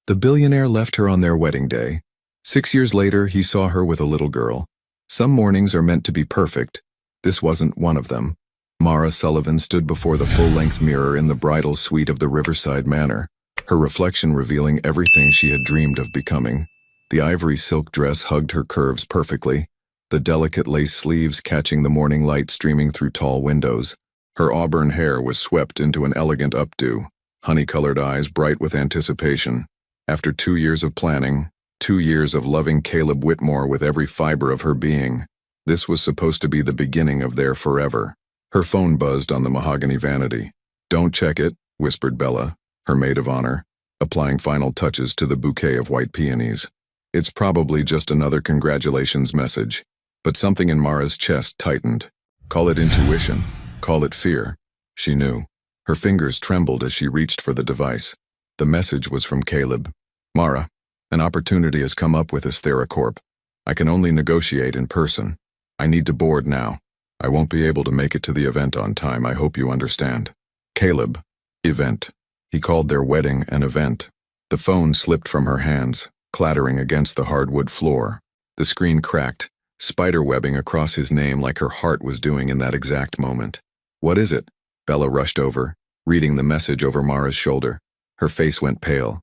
The billionaire left her on their wedding day. 6 years later, he saw her with a little girl. Some mornings are meant to be perfect. This wasn't one of them. Mara Sullivan stood before the full-length mirror in the bridal suite of the Riverside Manor, her reflection revealing everything she had dreamed of becoming. The ivory silk dress hugged her curves perfectly, the delicate lace sleeves catching the morning light streaming through tall windows. Her auburn hair was swept into an elegant updo, honey-colored eyes bright with anticipation. After 2 years of planning, 2 years of loving Caleb Whitmore with every fiber of her being, this was supposed to be the beginning of their forever. Her phone buzzed on the mahogany vanity. "Don't check it," whispered Bella, her maid of honor, applying final touches to the bouquet of white peonies. "It's probably just another congratulations message." But something in Mara's chest tightened. Call it intuition, call it fear. She knew. Her fingers trembled as she reached for the device. The message was from Caleb. "Mara, an opportunity has come up with Corp. I can only negotiate in person. I need to board now. I won't be able to make it to the event on time. I hope you understand." Caleb. Event. He called their wedding an event. The phone slipped from her hands, clattering against the hardwood floor. The screen cracked, spiderwebbing across his name like her heart was doing in that exact moment. "What is it?" Bella rushed over, reading the message over Mara's shoulder. Her face went pale.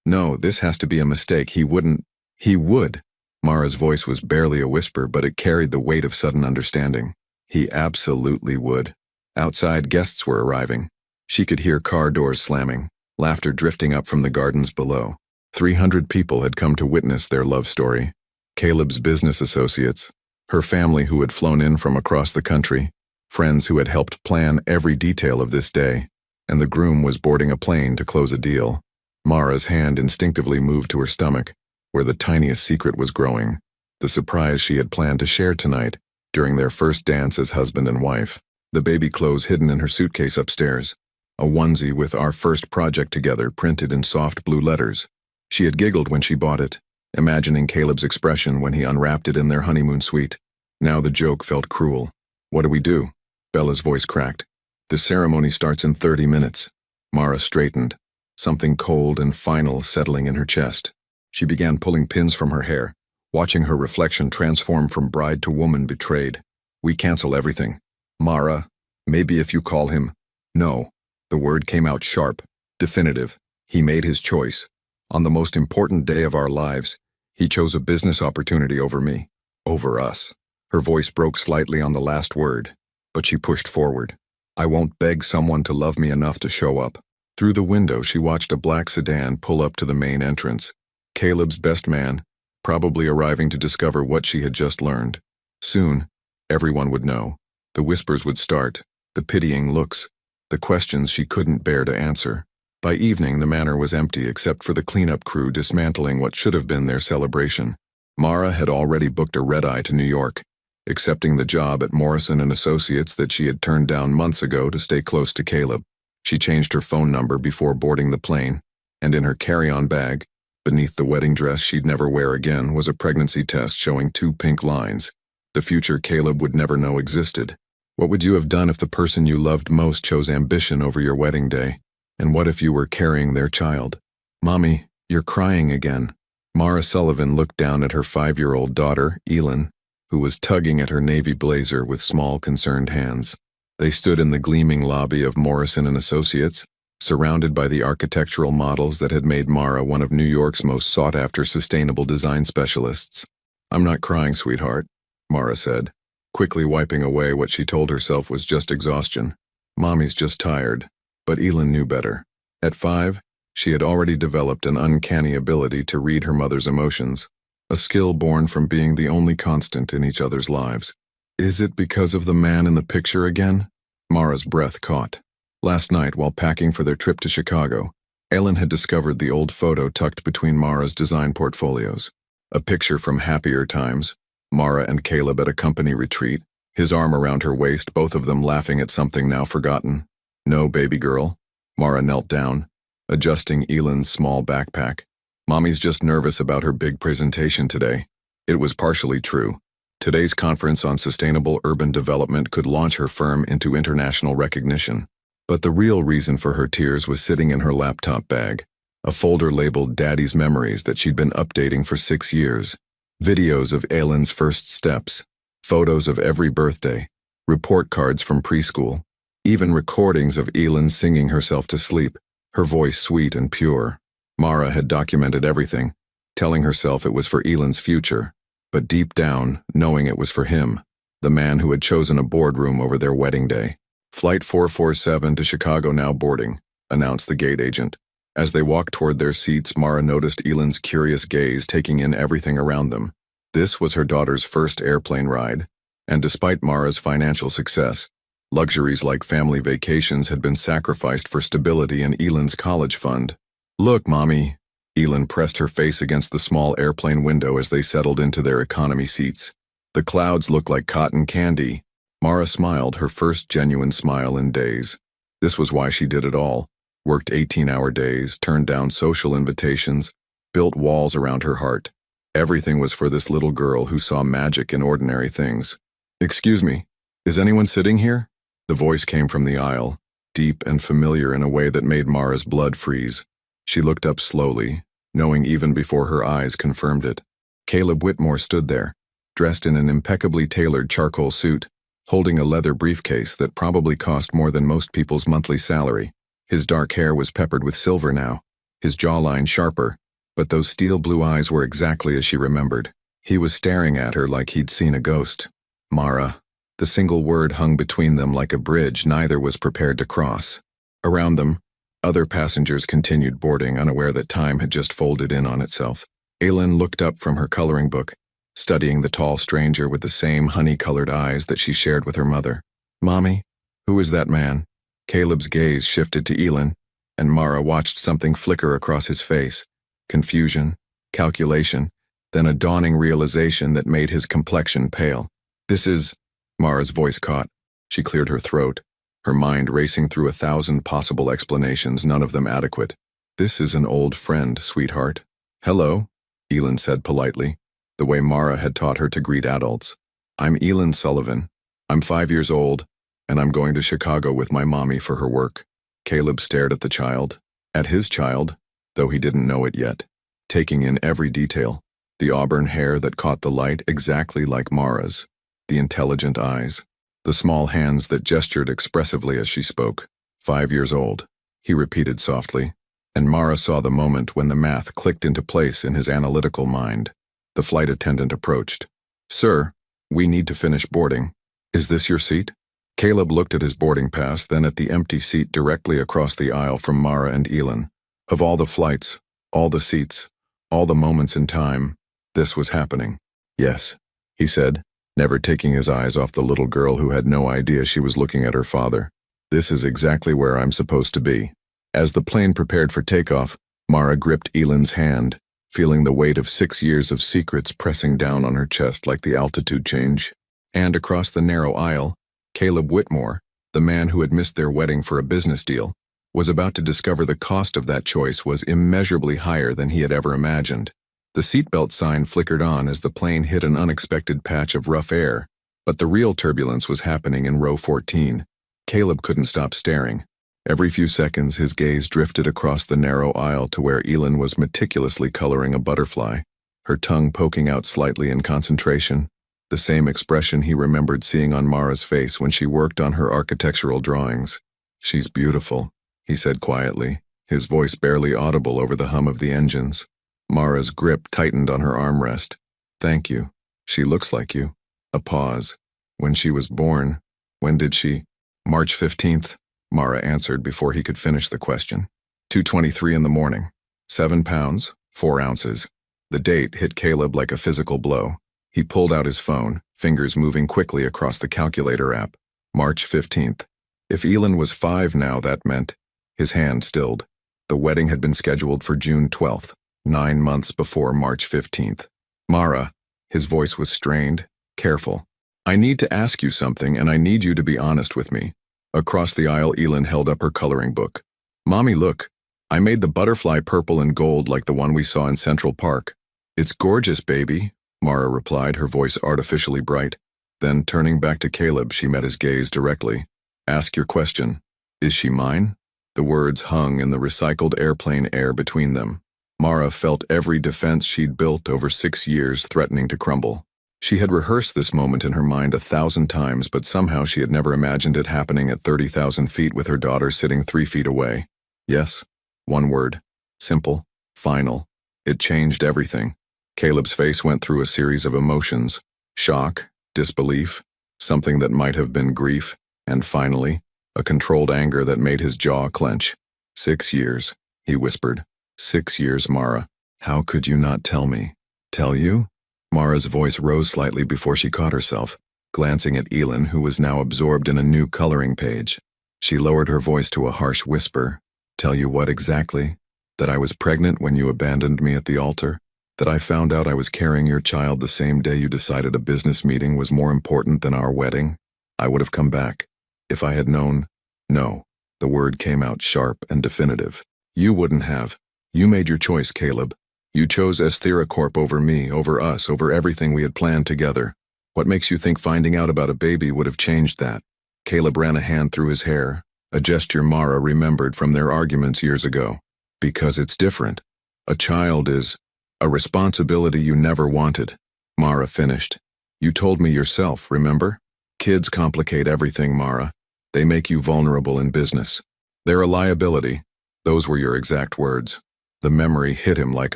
No, this has to be a mistake. He wouldn't." "He would." Mara's voice was barely a whisper, but it carried the weight of sudden understanding. He absolutely would. Outside, guests were arriving. She could hear car doors slamming, laughter drifting up from the gardens below. 300 people had come to witness their love story. Caleb's business associates, her family who had flown in from across the country, friends who had helped plan every detail of this day, and the groom was boarding a plane to close a deal. Mara's hand instinctively moved to her stomach, where the tiniest secret was growing, the surprise she had planned to share tonight during their first dance as husband and wife. The baby clothes hidden in her suitcase upstairs, a onesie with "Our First Project Together" printed in soft blue letters. She had giggled when she bought it, imagining Caleb's expression when he unwrapped it in their honeymoon suite. Now the joke felt cruel. "What do we do?" Bella's voice cracked. "The ceremony starts in 30 minutes. Mara straightened, something cold and final settling in her chest. She began pulling pins from her hair, watching her reflection transform from bride to woman betrayed. "We cancel everything. Mara, maybe if you call him." "No." The word came out sharp, definitive. He made his choice. On the most important day of our lives, he chose a business opportunity over me. Over us. Her voice broke slightly on the last word, but she pushed forward. "I won't beg someone to love me enough to show up." Through the window, she watched a black sedan pull up to the main entrance. Caleb's best man, probably arriving to discover what she had just learned. Soon, everyone would know. The whispers would start, the pitying looks, the questions she couldn't bear to answer. By evening, the manor was empty except for the cleanup crew dismantling what should have been their celebration. Mara had already booked a red-eye to New York, accepting the job at Morrison & Associates that she had turned down months ago to stay close to Caleb. She changed her phone number before boarding the plane, and in her carry-on bag, beneath the wedding dress she'd never wear again, was a pregnancy test showing 2 pink lines. The future Caleb would never know existed. What would you have done if the person you loved most chose ambition over your wedding day? And what if you were carrying their child? "Mommy, you're crying again." Mara Sullivan looked down at her 5-year-old daughter, Elin, who was tugging at her navy blazer with small, concerned hands. They stood in the gleaming lobby of Morrison & Associates, surrounded by the architectural models that had made Mara one of New York's most sought-after sustainable design specialists. "I'm not crying, sweetheart," Mara said, quickly wiping away what she told herself was just exhaustion. "Mommy's just tired." But Elin knew better. At 5, she had already developed an uncanny ability to read her mother's emotions, a skill born from being the only constant in each other's lives. "Is it because of the man in the picture again?" Mara's breath caught. Last night, while packing for their trip to Chicago, Elin had discovered the old photo tucked between Mara's design portfolios. A picture from happier times, Mara and Caleb at a company retreat, his arm around her waist, both of them laughing at something now forgotten. "No, baby girl." Mara knelt down, adjusting Elin's small backpack. "Mommy's just nervous about her big presentation today." It was partially true. Today's conference on sustainable urban development could launch her firm into international recognition. But the real reason for her tears was sitting in her laptop bag, a folder labeled Daddy's Memories that she'd been updating for 6 years. Videos of Aylin's first steps, photos of every birthday, report cards from preschool, even recordings of Aylin singing herself to sleep, her voice sweet and pure. Mara had documented everything, telling herself it was for Aylin's future, but deep down, knowing it was for him, the man who had chosen a boardroom over their wedding day. Flight 447 to Chicago now boarding, announced the gate agent. As they walked toward their seats, Mara noticed Aylin's curious gaze taking in everything around them. This was her daughter's first airplane ride, and despite Mara's financial success, luxuries like family vacations had been sacrificed for stability in Aylin's college fund. "Look, Mommy." Aylin pressed her face against the small airplane window as they settled into their economy seats. The clouds looked like cotton candy. Mara smiled, her first genuine smile in days. This was why she did it all. Worked 18-hour days, turned down social invitations, built walls around her heart. Everything was for this little girl who saw magic in ordinary things. "Excuse me, is anyone sitting here?" The voice came from the aisle, deep and familiar in a way that made Mara's blood freeze. She looked up slowly, knowing even before her eyes confirmed it. Caleb Whitmore stood there, dressed in an impeccably tailored charcoal suit, holding a leather briefcase that probably cost more than most people's monthly salary. His dark hair was peppered with silver now, his jawline sharper, but those steel blue eyes were exactly as she remembered. He was staring at her like he'd seen a ghost. Mara. The single word hung between them like a bridge neither was prepared to cross. Around them, other passengers continued boarding, unaware that time had just folded in on itself. Aylin looked up from her coloring book, studying the tall stranger with the same honey-colored eyes that she shared with her mother. "Mommy, who is that man?" Caleb's gaze shifted to Aylin, and Mara watched something flicker across his face. Confusion, calculation, then a dawning realization that made his complexion pale. "This is—" Mara's voice caught. She cleared her throat, her mind racing through 1,000 possible explanations, none of them adequate. "This is an old friend, sweetheart." "Hello," Aylin said politely, the way Mara had taught her to greet adults. "I'm Aylin Sullivan. I'm 5 years old, and I'm going to Chicago with my mommy for her work." Caleb stared at the child, at his child, though he didn't know it yet, taking in every detail. The auburn hair that caught the light exactly like Mara's, the intelligent eyes, the small hands that gestured expressively as she spoke. 5 years old, he repeated softly, and Mara saw the moment when the math clicked into place in his analytical mind. The flight attendant approached. "Sir, we need to finish boarding. Is this your seat?" Caleb looked at his boarding pass, then at the empty seat directly across the aisle from Mara and Aylin. Of all the flights, all the seats, all the moments in time, this was happening. "Yes," he said, never taking his eyes off the little girl who had no idea she was looking at her father. "This is exactly where I'm supposed to be." As the plane prepared for takeoff, Mara gripped Aylin's hand, feeling the weight of 6 years of secrets pressing down on her chest like the altitude change. And across the narrow aisle, Caleb Whitmore, the man who had missed their wedding for a business deal, was about to discover the cost of that choice was immeasurably higher than he had ever imagined. The seatbelt sign flickered on as the plane hit an unexpected patch of rough air, but the real turbulence was happening in row 14. Caleb couldn't stop staring. Every few seconds, his gaze drifted across the narrow aisle to where Aylin was meticulously coloring a butterfly, her tongue poking out slightly in concentration, the same expression he remembered seeing on Mara's face when she worked on her architectural drawings. "She's beautiful," he said quietly, his voice barely audible over the hum of the engines. Mara's grip tightened on her armrest. "Thank you. She looks like you." A pause. "When she was born, when did she—" "March 15th, Mara answered before he could finish the question. 2:23 in the morning. 7 pounds, 4 ounces. The date hit Caleb like a physical blow. He pulled out his phone, fingers moving quickly across the calculator app. March 15th. If Aylin was 5 now, that meant— His hand stilled. The wedding had been scheduled for June 12th, 9 months before March 15th. "Mara," his voice was strained, careful. "I need to ask you something, and I need you to be honest with me." Across the aisle, Aylin held up her coloring book. "Mommy, look. I made the butterfly purple and gold like the one we saw in Central Park." "It's gorgeous, baby," Mara replied, her voice artificially bright. Then, turning back to Caleb, she met his gaze directly. "Ask your question. Is she mine?" The words hung in the recycled airplane air between them. Mara felt every defense she'd built over 6 years threatening to crumble. She had rehearsed this moment in her mind 1,000 times, but somehow she had never imagined it happening at 30,000 feet with her daughter sitting 3 feet away. Yes, one word. Simple. Final. It changed everything. Caleb's face went through a series of emotions. Shock, disbelief, something that might have been grief, and finally, a controlled anger that made his jaw clench. 6 years, he whispered. 6 years, Mara. How could you not tell me? Tell you? Mara's voice rose slightly before she caught herself, glancing at Elin, who was now absorbed in a new coloring page. She lowered her voice to a harsh whisper. Tell you what exactly? That I was pregnant when you abandoned me at the altar? That I found out I was carrying your child the same day you decided a business meeting was more important than our wedding? I would have come back. If I had known. No. The word came out sharp and definitive. You wouldn't have. You made your choice, Caleb. You chose Esthera Corp over me, over us, over everything we had planned together. What makes you think finding out about a baby would have changed that? Caleb ran a hand through his hair, a gesture Mara remembered from their arguments years ago. Because it's different. A child is a responsibility you never wanted. Mara finished. You told me yourself, remember? Kids complicate everything, Mara. They make you vulnerable in business. They're a liability. Those were your exact words. The memory hit him like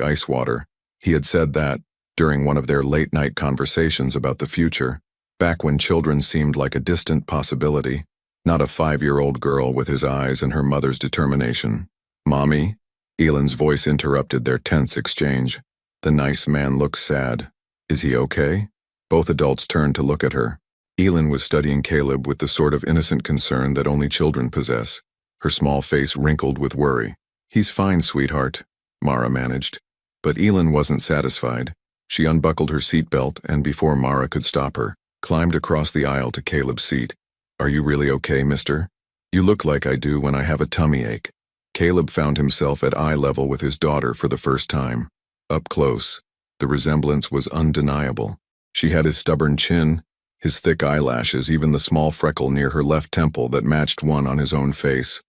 ice water. He had said that during one of their late-night conversations about the future, back when children seemed like a distant possibility, not a 5-year-old girl with his eyes and her mother's determination. Mommy? Elin's voice interrupted their tense exchange. The nice man looked sad. Is he okay? Both adults turned to look at her. Elin was studying Caleb with the sort of innocent concern that only children possess. Her small face wrinkled with worry. He's fine, sweetheart, Mara managed. But Elin wasn't satisfied. She unbuckled her seatbelt and, before Mara could stop her, climbed across the aisle to Caleb's seat. Are you really okay, mister? You look like I do when I have a tummy ache. Caleb found himself at eye level with his daughter for the first time. Up close, the resemblance was undeniable. She had his stubborn chin, his thick eyelashes, even the small freckle near her left temple that matched one on his own face.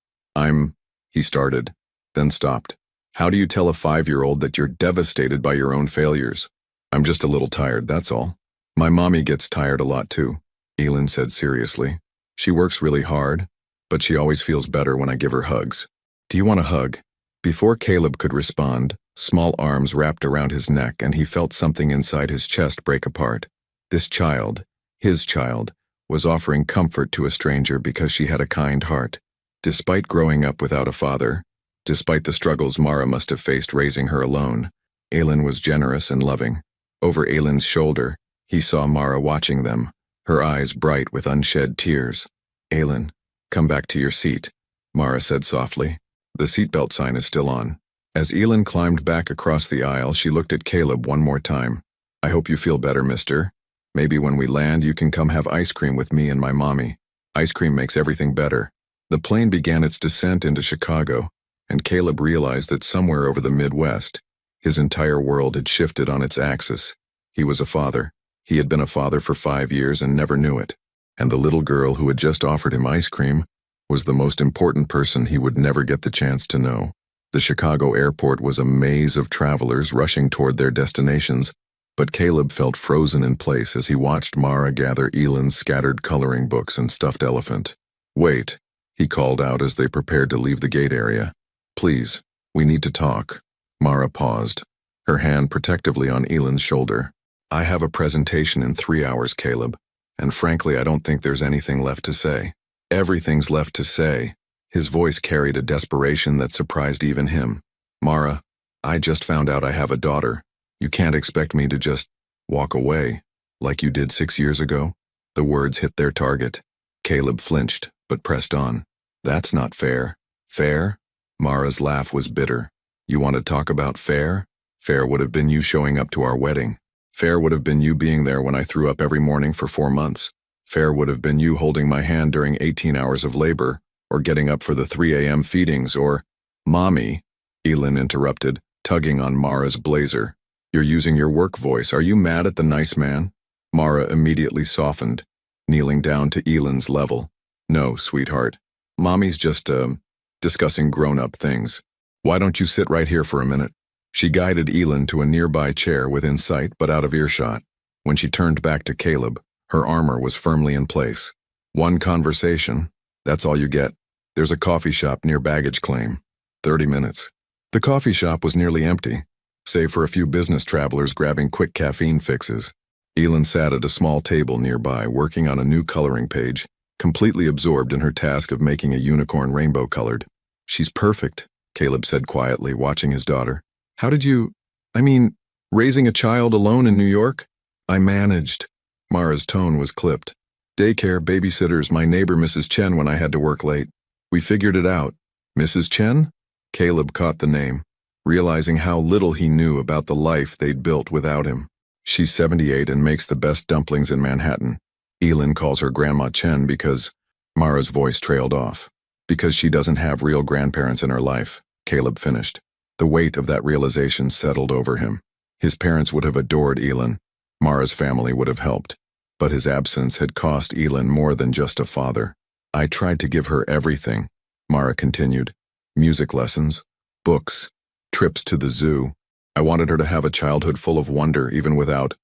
He started, then stopped. How do you tell a 5-year-old that you're devastated by your own failures? I'm just a little tired, that's all. My mommy gets tired a lot too, Elin said seriously. She works really hard, but she always feels better when I give her hugs. Do you want a hug? Before Caleb could respond, small arms wrapped around his neck and he felt something inside his chest break apart. This child, his child, was offering comfort to a stranger because she had a kind heart. Despite growing up without a father, despite the struggles Mara must have faced raising her alone, Elin was generous and loving. Over Elin's shoulder, he saw Mara watching them, her eyes bright with unshed tears. Elin, come back to your seat, Mara said softly. The seatbelt sign is still on. As Elin climbed back across the aisle, she looked at Caleb one more time. I hope you feel better, mister. Maybe when we land, you can come have ice cream with me and my mommy. Ice cream makes everything better. The plane began its descent into Chicago, and Caleb realized that somewhere over the Midwest, his entire world had shifted on its axis. He was a father. He had been a father for 5 years and never knew it. And the little girl who had just offered him ice cream was the most important person he would never get the chance to know. The Chicago airport was a maze of travelers rushing toward their destinations, but Caleb felt frozen in place as he watched Mara gather Elin's scattered coloring books and stuffed elephant. Wait, he called out as they prepared to leave the gate area. Please, we need to talk. Mara paused, her hand protectively on Elin's shoulder. I have a presentation in 3 hours, Caleb, and frankly I don't think there's anything left to say. Everything's left to say. His voice carried a desperation that surprised even him. Mara, I just found out I have a daughter. You can't expect me to just walk away, like you did 6 years ago. The words hit their target. Caleb flinched, but pressed on. That's not fair. Fair? Mara's laugh was bitter. You want to talk about fair? Fair would have been you showing up to our wedding. Fair would have been you being there when I threw up every morning for 4 months. Fair would have been you holding my hand during 18 hours of labor, or getting up for the 3 a.m. feedings, or... Mommy, Elin interrupted, tugging on Mara's blazer. You're using your work voice. Are you mad at the nice man? Mara immediately softened, kneeling down to Elin's level. No, sweetheart. Mommy's just, discussing grown-up things. Why don't you sit right here for a minute? She guided Elin to a nearby chair within sight but out of earshot. When she turned back to Caleb, her armor was firmly in place. One conversation, that's all you get. There's a coffee shop near baggage claim. 30 minutes. The coffee shop was nearly empty, save for a few business travelers grabbing quick caffeine fixes. Elin sat at a small table nearby, working on a new coloring page, completely absorbed in her task of making a unicorn rainbow-colored. She's perfect, Caleb said quietly, watching his daughter. How did you... raising a child alone in New York? I managed. Mara's tone was clipped. Daycare, babysitters, my neighbor Mrs. Chen when I had to work late. We figured it out. Mrs. Chen? Caleb caught the name, realizing how little he knew about the life they'd built without him. She's 78 and makes the best dumplings in Manhattan. Elin calls her Grandma Chen because... Mara's voice trailed off. Because she doesn't have real grandparents in her life, Caleb finished. The weight of that realization settled over him. His parents would have adored Elin. Mara's family would have helped. But his absence had cost Elin more than just a father. I tried to give her everything, Mara continued. Music lessons, books, trips to the zoo. I wanted her to have a childhood full of wonder even without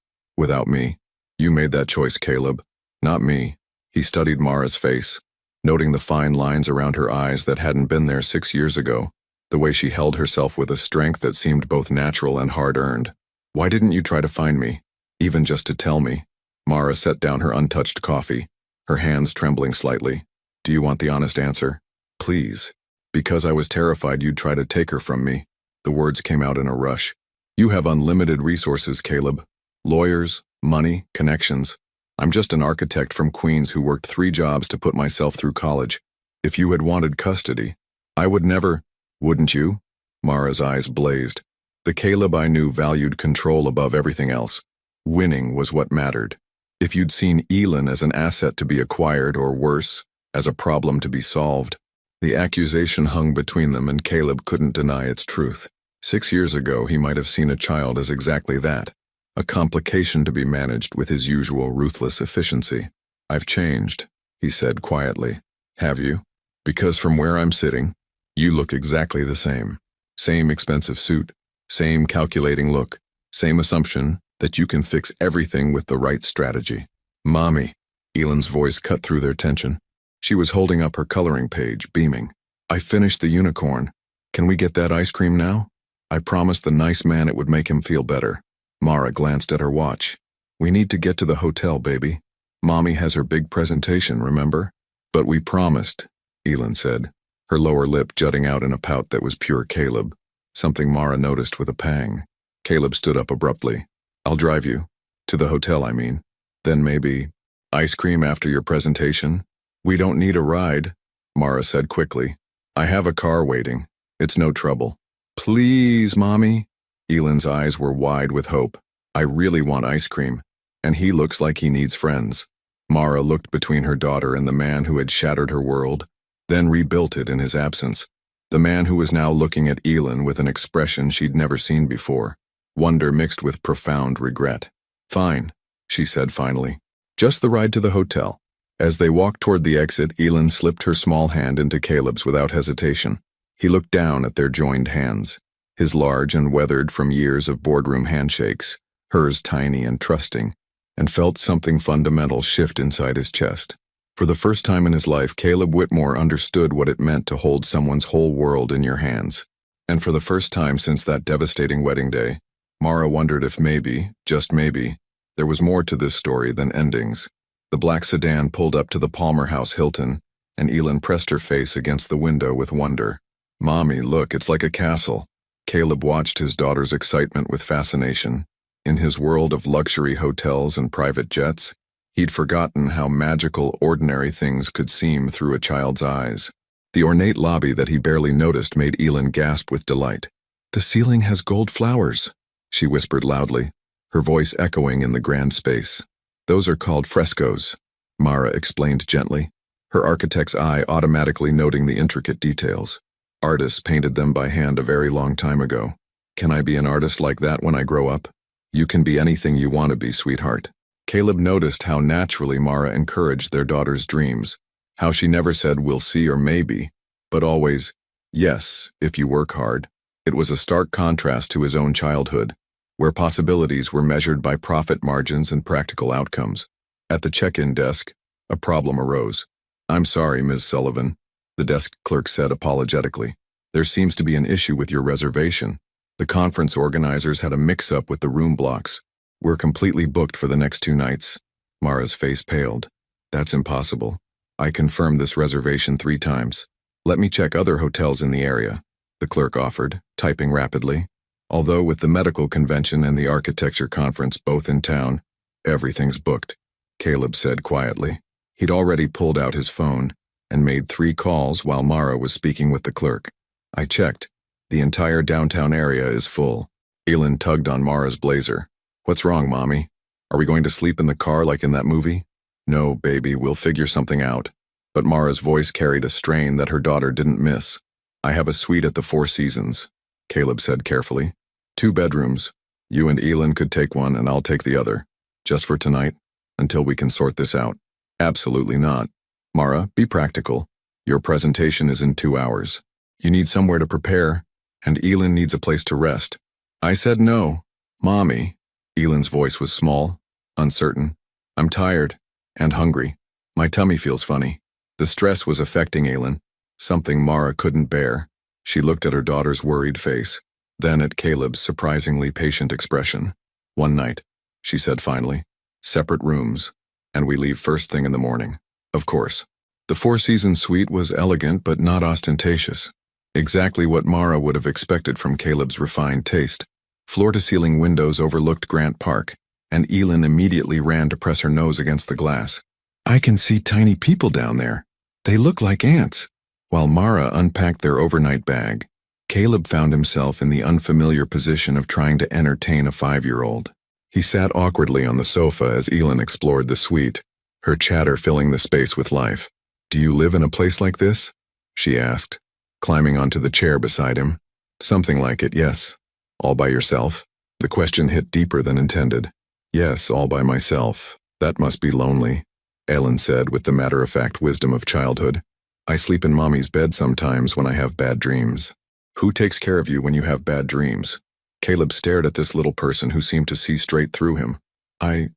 me. You made that choice, Caleb, not me. He studied Mara's face, noting the fine lines around her eyes that hadn't been there 6 years ago, the way she held herself with a strength that seemed both natural and hard-earned. Why didn't you try to find me, even just to tell me? Mara set down her untouched coffee, her hands trembling slightly. Do you want the honest answer? Please. Because I was terrified you'd try to take her from me. The words came out in a rush. You have unlimited resources, Caleb. Lawyers, money, connections. I'm just an architect from Queens who worked 3 jobs to put myself through college. If you had wanted custody, I would never... Wouldn't you? Mara's eyes blazed. The Caleb I knew valued control above everything else. Winning was what mattered. If you'd seen Elin as an asset to be acquired, or worse, as a problem to be solved, the accusation hung between them and Caleb couldn't deny its truth. 6 years ago, he might have seen a child as exactly that, a complication to be managed with his usual ruthless efficiency. I've changed, he said quietly. Have you? Because from where I'm sitting, you look exactly the same. Same expensive suit, same calculating look, same assumption that you can fix everything with the right strategy. Mommy, Elin's voice cut through their tension. She was holding up her coloring page, beaming. I finished the unicorn. Can we get that ice cream now? I promised the nice man it would make him feel better. Mara glanced at her watch. We need to get to the hotel, baby. Mommy has her big presentation, remember? But we promised, Elin said, her lower lip jutting out in a pout that was pure Caleb, something Mara noticed with a pang. Caleb stood up abruptly. I'll drive you. To the hotel, I mean. Then maybe ice cream after your presentation? We don't need a ride, Mara said quickly. I have a car waiting. It's no trouble. Please, Mommy. Elin's eyes were wide with hope. I really want ice cream, and he looks like he needs friends. Mara looked between her daughter and the man who had shattered her world, then rebuilt it in his absence. The man who was now looking at Elin with an expression she'd never seen before, wonder mixed with profound regret. Fine, she said finally. Just the ride to the hotel. As they walked toward the exit, Elin slipped her small hand into Caleb's without hesitation. He looked down at their joined hands, his large and weathered from years of boardroom handshakes, hers tiny and trusting, and felt something fundamental shift inside his chest. For the first time in his life, Caleb Whitmore understood what it meant to hold someone's whole world in your hands. And for the first time since that devastating wedding day, Mara wondered if maybe, just maybe, there was more to this story than endings. The black sedan pulled up to the Palmer House Hilton, and Elin pressed her face against the window with wonder. Mommy, look, it's like a castle. Caleb watched his daughter's excitement with fascination. In his world of luxury hotels and private jets, he'd forgotten how magical ordinary things could seem through a child's eyes. The ornate lobby that he barely noticed made Elin gasp with delight. The ceiling has gold flowers, she whispered loudly, her voice echoing in the grand space. Those are called frescoes, Mara explained gently, her architect's eye automatically noting the intricate details. Artists painted them by hand a very long time ago. Can I be an artist like that when I grow up? You can be anything you want to be, sweetheart. Caleb noticed how naturally Mara encouraged their daughter's dreams, how she never said we'll see or maybe, but always, Yes, if you work hard. It was a stark contrast to his own childhood, where possibilities were measured by profit margins and practical outcomes. At the check-in desk, a problem arose. "I'm sorry, Ms. Sullivan," the desk clerk said apologetically. "There seems to be an issue with your reservation. The conference organizers had a mix-up with the room blocks. We're completely booked for the next 2 nights." Mara's face paled. "That's impossible. I confirmed this reservation 3 times. Let me check other hotels in the area," the clerk offered, typing rapidly. "Although with the medical convention and the architecture conference both in town, everything's booked," Caleb said quietly. He'd already pulled out his phone and made 3 calls while Mara was speaking with the clerk. "I checked. The entire downtown area is full." Elin tugged on Mara's blazer. "What's wrong, Mommy? Are we going to sleep in the car like in that movie?" "No, baby, we'll figure something out." But Mara's voice carried a strain that her daughter didn't miss. "I have a suite at the Four Seasons," Caleb said carefully. 2 bedrooms. You and Elin could take one and I'll take the other. Just for tonight, until we can sort this out." "Absolutely not. Mara, be practical. Your presentation is in 2 hours. You need somewhere to prepare, and Elin needs a place to rest." "I said no. Mommy." Elin's voice was small, uncertain. "I'm tired, and hungry. My tummy feels funny." The stress was affecting Elin, something Mara couldn't bear. She looked at her daughter's worried face, then at Caleb's surprisingly patient expression. "One night," she said finally. "Separate rooms, and we leave first thing in the morning." Of course. The Four Seasons suite was elegant but not ostentatious. Exactly what Mara would have expected from Caleb's refined taste. Floor-to-ceiling windows overlooked Grant Park, and Elin immediately ran to press her nose against the glass. "I can see tiny people down there. They look like ants." While Mara unpacked their overnight bag, Caleb found himself in the unfamiliar position of trying to entertain a 5-year-old. He sat awkwardly on the sofa as Elin explored the suite, her chatter filling the space with life. "Do you live in a place like this?" she asked, climbing onto the chair beside him. "Something like it, yes." "All by yourself?" The question hit deeper than intended. "Yes, all by myself. That must be lonely," Elin said with the matter-of-fact wisdom of childhood. "I sleep in Mommy's bed sometimes when I have bad dreams." "Who takes care of you when you have bad dreams?" Caleb stared at this little person who seemed to see straight through him. I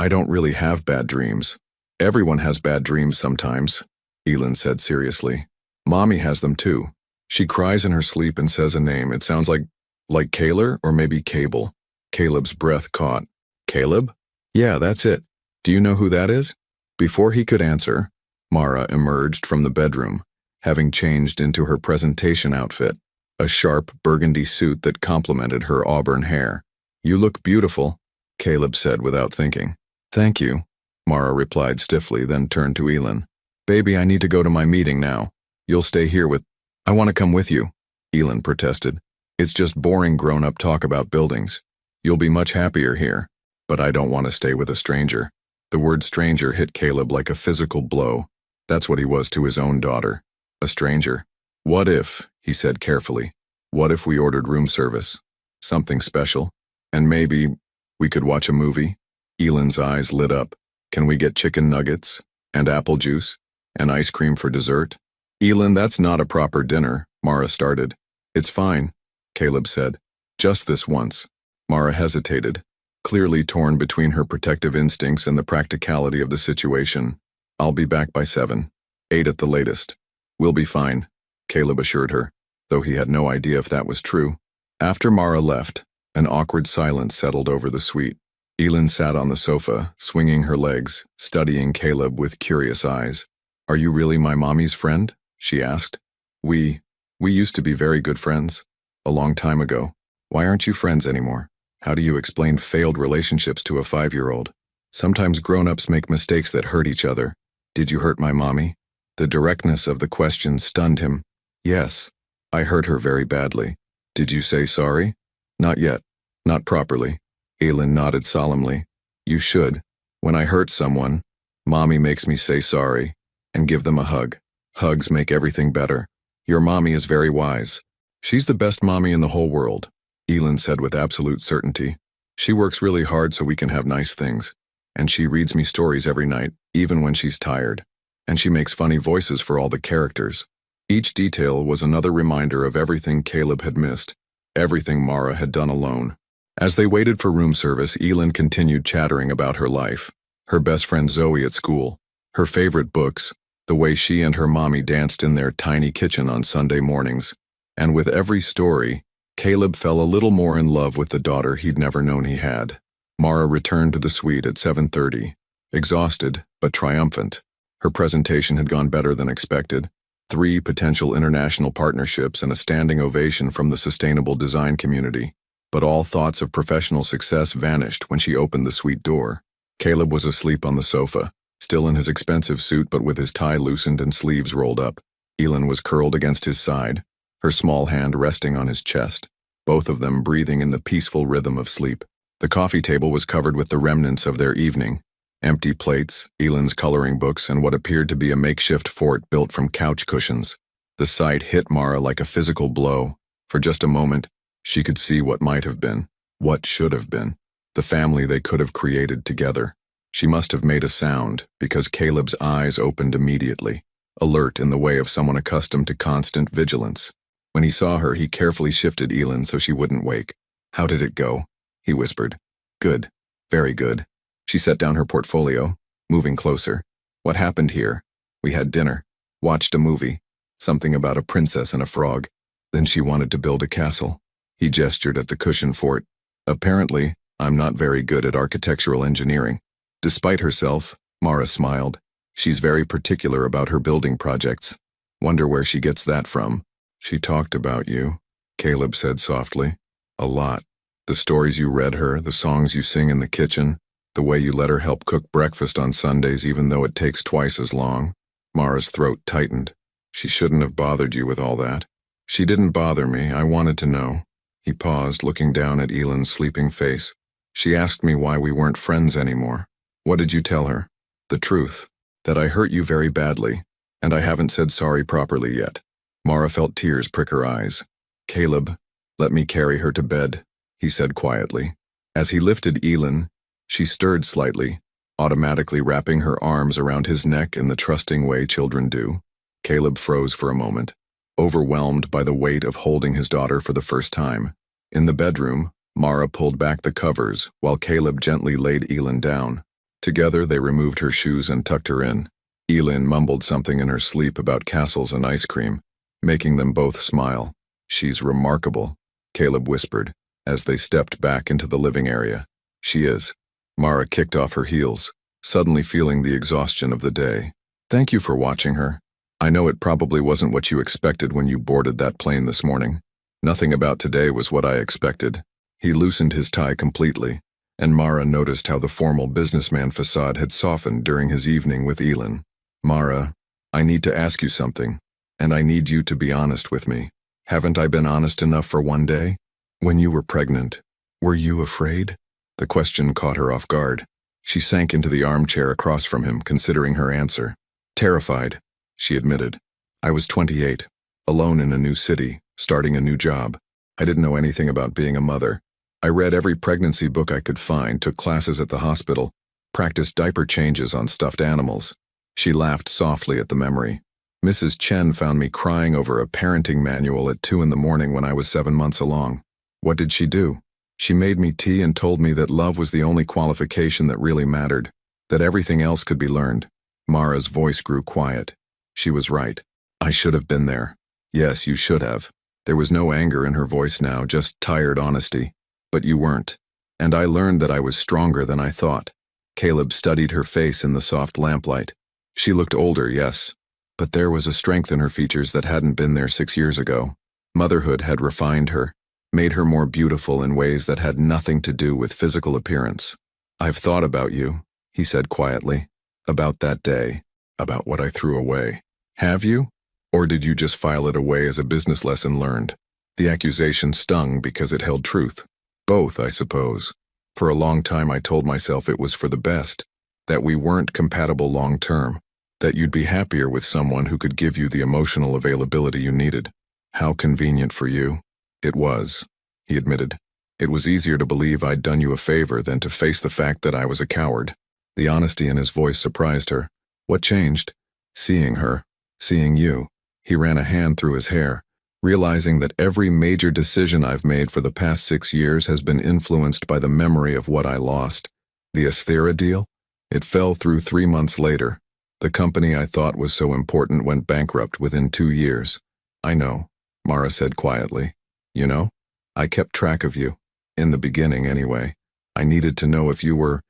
don't really have bad dreams." "Everyone has bad dreams sometimes," Elin said seriously. "Mommy has them too. She cries in her sleep and says a name. It sounds like Kaler or maybe Cable." Caleb's breath caught. "Caleb? Yeah, that's it. Do you know who that is?" Before he could answer, Mara emerged from the bedroom, having changed into her presentation outfit, a sharp burgundy suit that complemented her auburn hair. "You look beautiful," Caleb said without thinking. "Thank you," Mara replied stiffly, then turned to Elin. "Baby, I need to go to my meeting now. You'll stay here with—" "I want to come with you," Elin protested. "It's just boring grown-up talk about buildings. You'll be much happier here. But I don't want to stay with a stranger." The word stranger hit Caleb like a physical blow. That's what he was to his own daughter. A stranger. "What if," he said carefully, "what if we ordered room service? Something special? And maybe we could watch a movie?" Elin's eyes lit up. "Can we get chicken nuggets? And apple juice? And ice cream for dessert?" "Elin, that's not a proper dinner," Mara started. "It's fine," Caleb said. "Just this once." Mara hesitated, clearly torn between her protective instincts and the practicality of the situation. "I'll be back by 7, 8 at the latest." "We'll be fine," Caleb assured her, though he had no idea if that was true. After Mara left, an awkward silence settled over the suite. Elin sat on the sofa, swinging her legs, studying Caleb with curious eyes. "Are you really my mommy's friend?" she asked. We used to be very good friends. A long time ago. Why aren't you friends anymore? How do you explain failed relationships to a 5-year-old? Sometimes grown-ups make mistakes that hurt each other. Did you hurt my mommy?" The directness of the question stunned him. "Yes, I hurt her very badly." "Did you say sorry?" "Not yet. Not properly." Elin nodded solemnly. "You should. When I hurt someone, Mommy makes me say sorry and give them a hug. Hugs make everything better. Your mommy is very wise. She's the best mommy in the whole world," Elin said with absolute certainty. "She works really hard so we can have nice things. And she reads me stories every night, even when she's tired. And she makes funny voices for all the characters." Each detail was another reminder of everything Caleb had missed, everything Mara had done alone. As they waited for room service, Elin continued chattering about her life, her best friend Zoe at school, her favorite books, the way she and her mommy danced in their tiny kitchen on Sunday mornings. And with every story, Caleb fell a little more in love with the daughter he'd never known he had. Mara returned to the suite at 7:30, exhausted but triumphant. Her presentation had gone better than expected. 3 potential international partnerships and a standing ovation from the sustainable design community. But all thoughts of professional success vanished when she opened the suite door. Caleb was asleep on the sofa, still in his expensive suit but with his tie loosened and sleeves rolled up. Elin was curled against his side, her small hand resting on his chest, both of them breathing in the peaceful rhythm of sleep. The coffee table was covered with the remnants of their evening. Empty plates, Elin's coloring books, and what appeared to be a makeshift fort built from couch cushions. The sight hit Mara like a physical blow. For just a moment, she could see what might have been, what should have been, the family they could have created together. She must have made a sound, because Caleb's eyes opened immediately, alert in the way of someone accustomed to constant vigilance. When he saw her, he carefully shifted Elin so she wouldn't wake. "How did it go?" he whispered. "Good. Very good." She set down her portfolio, moving closer. "What happened here? We had dinner, watched a movie, something about a princess and a frog. Then she wanted to build a castle." He gestured at the cushion fort. "Apparently, I'm not very good at architectural engineering." Despite herself, Mara smiled. "She's very particular about her building projects. Wonder where she gets that from." "She talked about you," Caleb said softly. "A lot. The stories you read her, the songs you sing in the kitchen, the way you let her help cook breakfast on Sundays even though it takes twice as long." Mara's throat tightened. "She shouldn't have bothered you with all that." "She didn't bother me. I wanted to know." He paused, looking down at Elin's sleeping face. "She asked me why we weren't friends anymore." "What did you tell her?" "The truth. That I hurt you very badly, and I haven't said sorry properly yet." Mara felt tears prick her eyes. "Caleb, let me carry her to bed," he said quietly. As he lifted Elin, she stirred slightly, automatically wrapping her arms around his neck in the trusting way children do. Caleb froze for a moment, overwhelmed by the weight of holding his daughter for the first time. In the bedroom, Mara pulled back the covers while Caleb gently laid Elin down. Together they removed her shoes and tucked her in. Elin mumbled something in her sleep about castles and ice cream, making them both smile. "She's remarkable," Caleb whispered, as they stepped back into the living area. "She is." Mara kicked off her heels, suddenly feeling the exhaustion of the day. "Thank you for watching her. I know it probably wasn't what you expected when you boarded that plane this morning. Nothing about today was what I expected." He loosened his tie completely, and Mara noticed how the formal businessman facade had softened during his evening with Elin. "Mara, I need to ask you something, and I need you to be honest with me. Haven't I been honest enough for one day? When you were pregnant, were you afraid?" The question caught her off guard. She sank into the armchair across from him, considering her answer. "Terrified," she admitted. "I was 28, alone in a new city, starting a new job. I didn't know anything about being a mother. I read every pregnancy book I could find, took classes at the hospital, practiced diaper changes on stuffed animals." She laughed softly at the memory. "Mrs. Chen found me crying over a parenting manual at 2 in the morning when I was 7 months along. What did she do? She made me tea and told me that love was the only qualification that really mattered, that everything else could be learned." Mara's voice grew quiet. She was right. "I should have been there." "Yes, you should have." There was no anger in her voice now, just tired honesty. "But you weren't. And I learned that I was stronger than I thought." Caleb studied her face in the soft lamplight. She looked older, yes, but there was a strength in her features that hadn't been there 6 years ago. Motherhood had refined her, made her more beautiful in ways that had nothing to do with physical appearance. "I've thought about you," he said quietly. "About that day. About what I threw away." "Have you? Or did you just file it away as a business lesson learned?" The accusation stung because it held truth. "Both, I suppose. For a long time I told myself it was for the best, that we weren't compatible long term, that you'd be happier with someone who could give you the emotional availability you needed. How convenient for you." "It was," he admitted. "It was easier to believe I'd done you a favor than to face the fact that I was a coward." The honesty in his voice surprised her. "What changed?" "Seeing her. Seeing you. He ran a hand through his hair, realizing that every major decision I've made for the past 6 years has been influenced by the memory of what I lost. The Asthera deal? It fell through 3 months later. The company I thought was so important went bankrupt within 2 years. I know, Mara said quietly. You know, I kept track of you. In the beginning, anyway. I needed to know if you were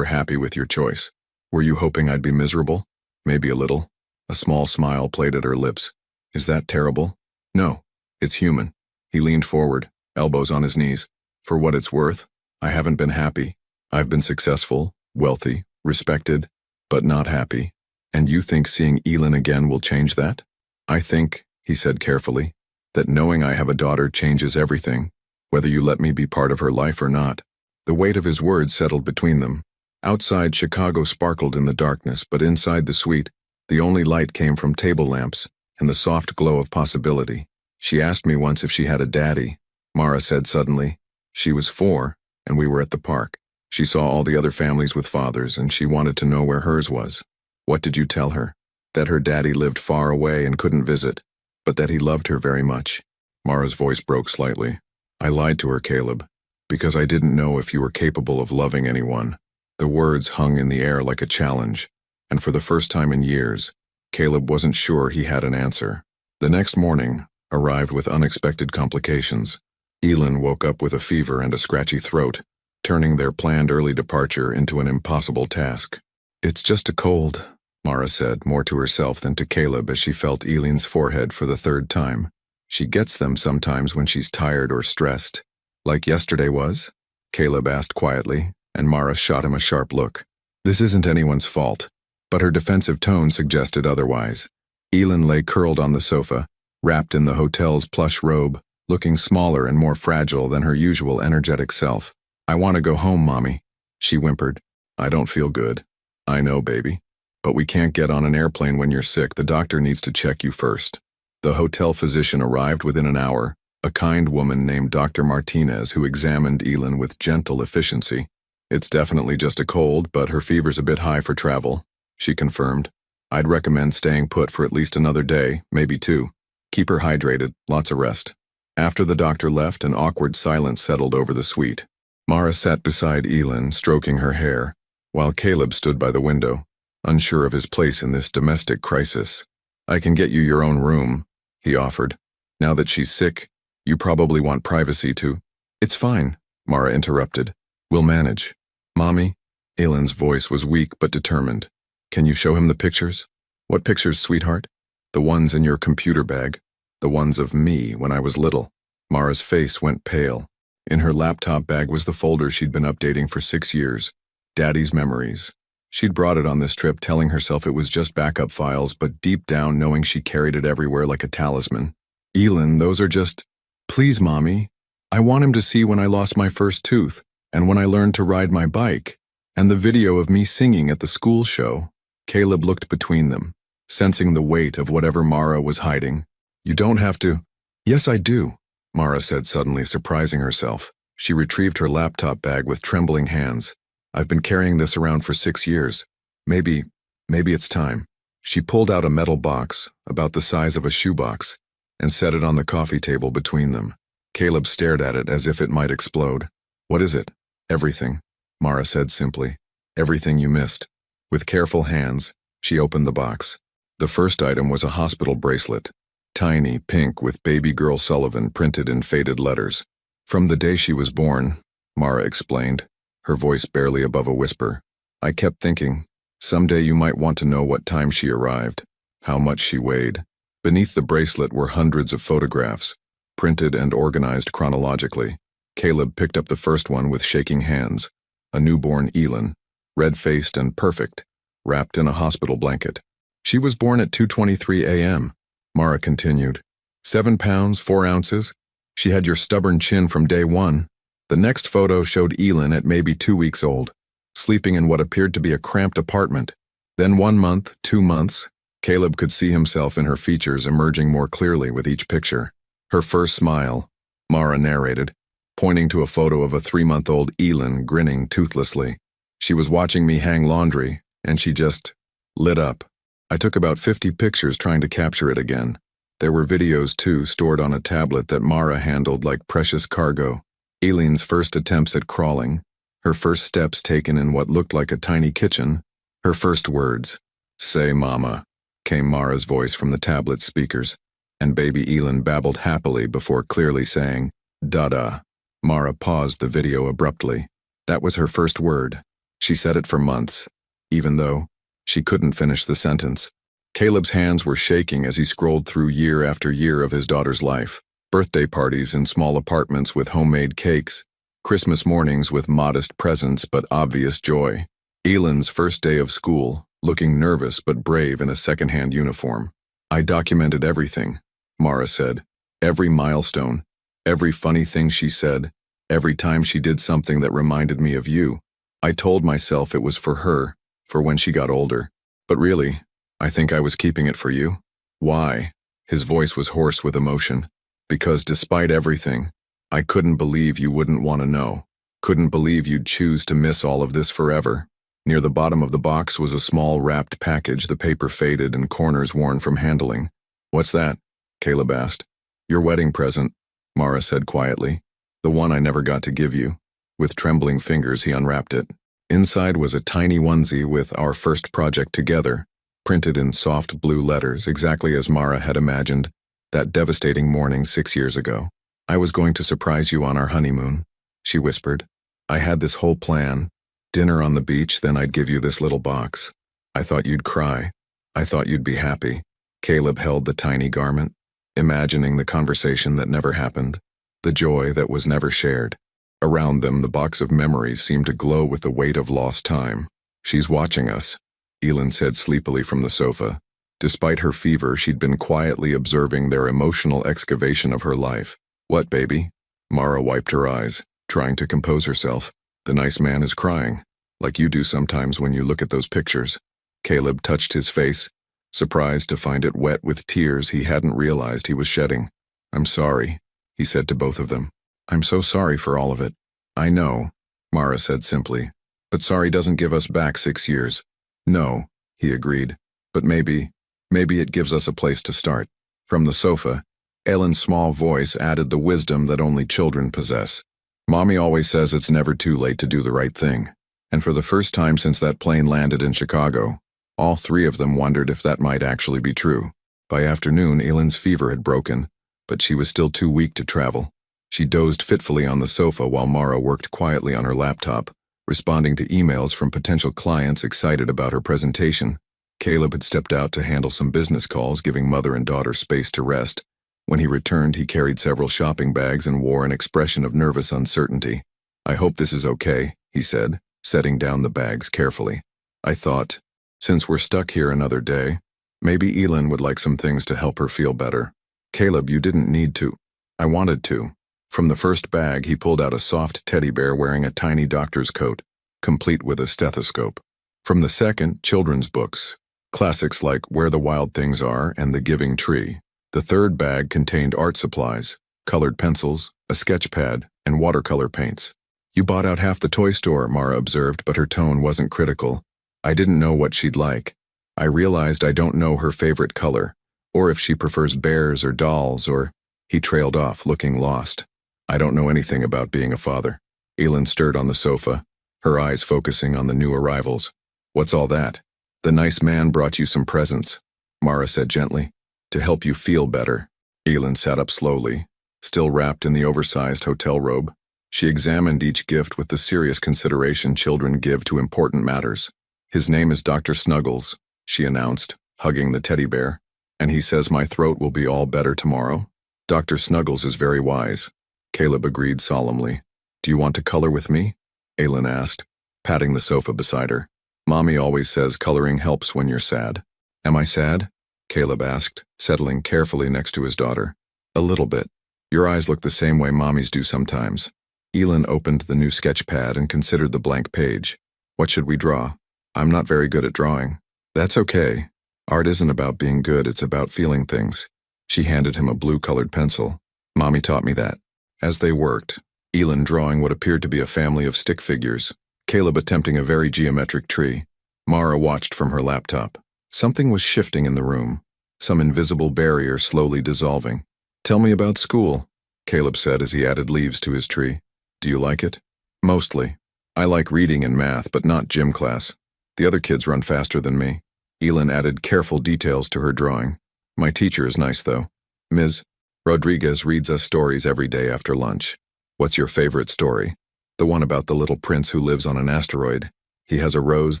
happy with your choice. Were you hoping I'd be miserable? Maybe a little. A small smile played at her lips. Is that terrible? No, it's human. He leaned forward, elbows on his knees. For what it's worth, I haven't been happy. I've been successful, wealthy, respected, but not happy. And you think seeing Elin again will change that? I think, he said carefully, that knowing I have a daughter changes everything, whether you let me be part of her life or not. The weight of his words settled between them. Outside, Chicago sparkled in the darkness, but inside the suite, the only light came from table lamps and the soft glow of possibility. She asked me once if she had a daddy, Mara said suddenly. She was 4, and we were at the park. She saw all the other families with fathers, and she wanted to know where hers was. What did you tell her? That her daddy lived far away and couldn't visit, but that he loved her very much. Mara's voice broke slightly. I lied to her, Caleb, because I didn't know if you were capable of loving anyone. The words hung in the air like a challenge, and for the first time in years, Caleb wasn't sure he had an answer. The next morning arrived with unexpected complications. Elin woke up with a fever and a scratchy throat, turning their planned early departure into an impossible task. It's just a cold, Mara said, more to herself than to Caleb as she felt Elin's forehead for the 3rd time. She gets them sometimes when she's tired or stressed. Like yesterday was? Caleb asked quietly, and Mara shot him a sharp look. This isn't anyone's fault, but her defensive tone suggested otherwise. Elin lay curled on the sofa, wrapped in the hotel's plush robe, looking smaller and more fragile than her usual energetic self. I want to go home, Mommy, she whimpered. I don't feel good. I know, baby. But we can't get on an airplane when you're sick. The doctor needs to check you first. The hotel physician arrived within an hour, a kind woman named Dr. Martinez who examined Elin with gentle efficiency. It's definitely just a cold, but her fever's a bit high for travel, she confirmed. I'd recommend staying put for at least another day, maybe 2. Keep her hydrated, lots of rest. After the doctor left, an awkward silence settled over the suite. Mara sat beside Elin, stroking her hair, while Caleb stood by the window, unsure of his place in this domestic crisis. I can get you your own room, he offered. Now that she's sick, you probably want privacy too. It's fine, Mara interrupted. We'll manage. Mommy? Elin's voice was weak but determined. Can you show him the pictures? What pictures, sweetheart? The ones in your computer bag. The ones of me when I was little. Mara's face went pale. In her laptop bag was the folder she'd been updating for 6 years. Daddy's memories. She'd brought it on this trip telling herself it was just backup files, but deep down knowing she carried it everywhere like a talisman. Elin, those are just... Please, Mommy. I want him to see when I lost my first tooth, and when I learned to ride my bike, and the video of me singing at the school show. Caleb looked between them, sensing the weight of whatever Mara was hiding. You don't have to... Yes, I do, Mara said suddenly, surprising herself. She retrieved her laptop bag with trembling hands. I've been carrying this around for 6 years. Maybe it's time. She pulled out a metal box, about the size of a shoebox, and set it on the coffee table between them. Caleb stared at it as if it might explode. What is it? Everything, Mara said simply. Everything you missed. With careful hands, she opened the box. The first item was a hospital bracelet, tiny, pink, with baby girl Sullivan printed in faded letters. From the day she was born, Mara explained, her voice barely above a whisper. I kept thinking, someday you might want to know what time she arrived, how much she weighed. Beneath the bracelet were hundreds of photographs, printed and organized chronologically. Caleb picked up the first one with shaking hands. A newborn Elin, red-faced and perfect, wrapped in a hospital blanket. She was born at 2:23 a.m., Mara continued. 7 pounds, 4 ounces. She had your stubborn chin from day one. The next photo showed Elin at maybe 2 weeks old, sleeping in what appeared to be a cramped apartment. Then 1 month, 2 months. Caleb could see himself in her features emerging more clearly with each picture. Her first smile, Mara narrated, pointing to a photo of a 3-month-old Elin grinning toothlessly. She was watching me hang laundry, and she just lit up. I took about 50 pictures trying to capture it again. There were videos too, stored on a tablet that Mara handled like precious cargo. Eileen's first attempts at crawling, her first steps taken in what looked like a tiny kitchen, her first words. "Say mama," came Mara's voice from the tablet's speakers, and baby Eileen babbled happily before clearly saying, "Dada." Mara paused the video abruptly. That was her first word. She said it for months, even though she couldn't finish the sentence. Caleb's hands were shaking as he scrolled through year after year of his daughter's life. Birthday parties in small apartments with homemade cakes, Christmas mornings with modest presents but obvious joy, Eileen's first day of school, looking nervous but brave in a second-hand uniform. "I documented everything," Mara said. "Every milestone, every funny thing she said, every time she did something that reminded me of you. I told myself it was for her, for when she got older. But really, I think I was keeping it for you." "Why?" His voice was hoarse with emotion. "Because despite everything, I couldn't believe you wouldn't want to know. Couldn't believe you'd choose to miss all of this forever." Near the bottom of the box was a small wrapped package, the paper faded and corners worn from handling. "What's that?" Caleb asked. "Your wedding present," Mara said quietly. "The one I never got to give you." With trembling fingers, he unwrapped it. Inside was a tiny onesie with "Our first project together," printed in soft blue letters, exactly as Mara had imagined that devastating morning 6 years ago. "I was going to surprise you on our honeymoon," she whispered. "I had this whole plan. Dinner on the beach, then I'd give you this little box. I thought you'd cry. I thought you'd be happy." Caleb held the tiny garment, imagining the conversation that never happened, the joy that was never shared. Around them, the box of memories seemed to glow with the weight of lost time. "She's watching us," Eileen said sleepily from the sofa. Despite her fever, she'd been quietly observing their emotional excavation of her life. "What, baby?" Mara wiped her eyes, trying to compose herself. "The nice man is crying, like you do sometimes when you look at those pictures." Caleb touched his face, surprised to find it wet with tears he hadn't realized he was shedding. "I'm sorry," he said to both of them. "I'm so sorry for all of it." "I know," Mara said simply, "but sorry doesn't give us back 6 years." "No," he agreed, "but maybe it gives us a place to start." From the sofa, Ellen's small voice added the wisdom that only children possess. "Mommy always says it's never too late to do the right thing." And for the first time since that plane landed in Chicago, all three of them wondered if that might actually be true. By afternoon, Ellen's fever had broken, but she was still too weak to travel. She dozed fitfully on the sofa while Mara worked quietly on her laptop, responding to emails from potential clients excited about her presentation. Caleb had stepped out to handle some business calls, giving mother and daughter space to rest. When he returned, he carried several shopping bags and wore an expression of nervous uncertainty. "I hope this is okay," he said, setting down the bags carefully. "I thought, since we're stuck here another day, maybe Eileen would like some things to help her feel better." "Caleb, you didn't need to." "I wanted to." From the first bag, he pulled out a soft teddy bear wearing a tiny doctor's coat, complete with a stethoscope. From the second, children's books, classics like Where the Wild Things Are and The Giving Tree. The third bag contained art supplies, colored pencils, a sketch pad, and watercolor paints. "You bought out half the toy store," Mara observed, but her tone wasn't critical. "I didn't know what she'd like. I realized I don't know her favorite color, or if she prefers bears or dolls, or—" He trailed off, looking lost. "I don't know anything about being a father." Eileen stirred on the sofa, her eyes focusing on the new arrivals. "What's all that?" "The nice man brought you some presents," Mara said gently, "to help you feel better." Eileen sat up slowly, still wrapped in the oversized hotel robe. She examined each gift with the serious consideration children give to important matters. "His name is Dr. Snuggles," she announced, hugging the teddy bear, "and he says my throat will be all better tomorrow." "Dr. Snuggles is very wise," Caleb agreed solemnly. "Do you want to color with me?" Eileen asked, patting the sofa beside her. "Mommy always says coloring helps when you're sad." "Am I sad?" Caleb asked, settling carefully next to his daughter. "A little bit. Your eyes look the same way Mommy's do sometimes." Eileen opened the new sketch pad and considered the blank page. "What should we draw?" "I'm not very good at drawing." "That's okay. Art isn't about being good, it's about feeling things." She handed him a blue-colored pencil. "Mommy taught me that." As they worked, Eileen drawing what appeared to be a family of stick figures, Caleb attempting a very geometric tree, Mara watched from her laptop. Something was shifting in the room, some invisible barrier slowly dissolving. "Tell me about school," Caleb said as he added leaves to his tree. "Do you like it?" "Mostly. I like reading and math, but not gym class. The other kids run faster than me." Elin added careful details to her drawing. "My teacher is nice, though. Ms. Rodriguez reads us stories every day after lunch." "What's your favorite story?" "The one about the little prince who lives on an asteroid. He has a rose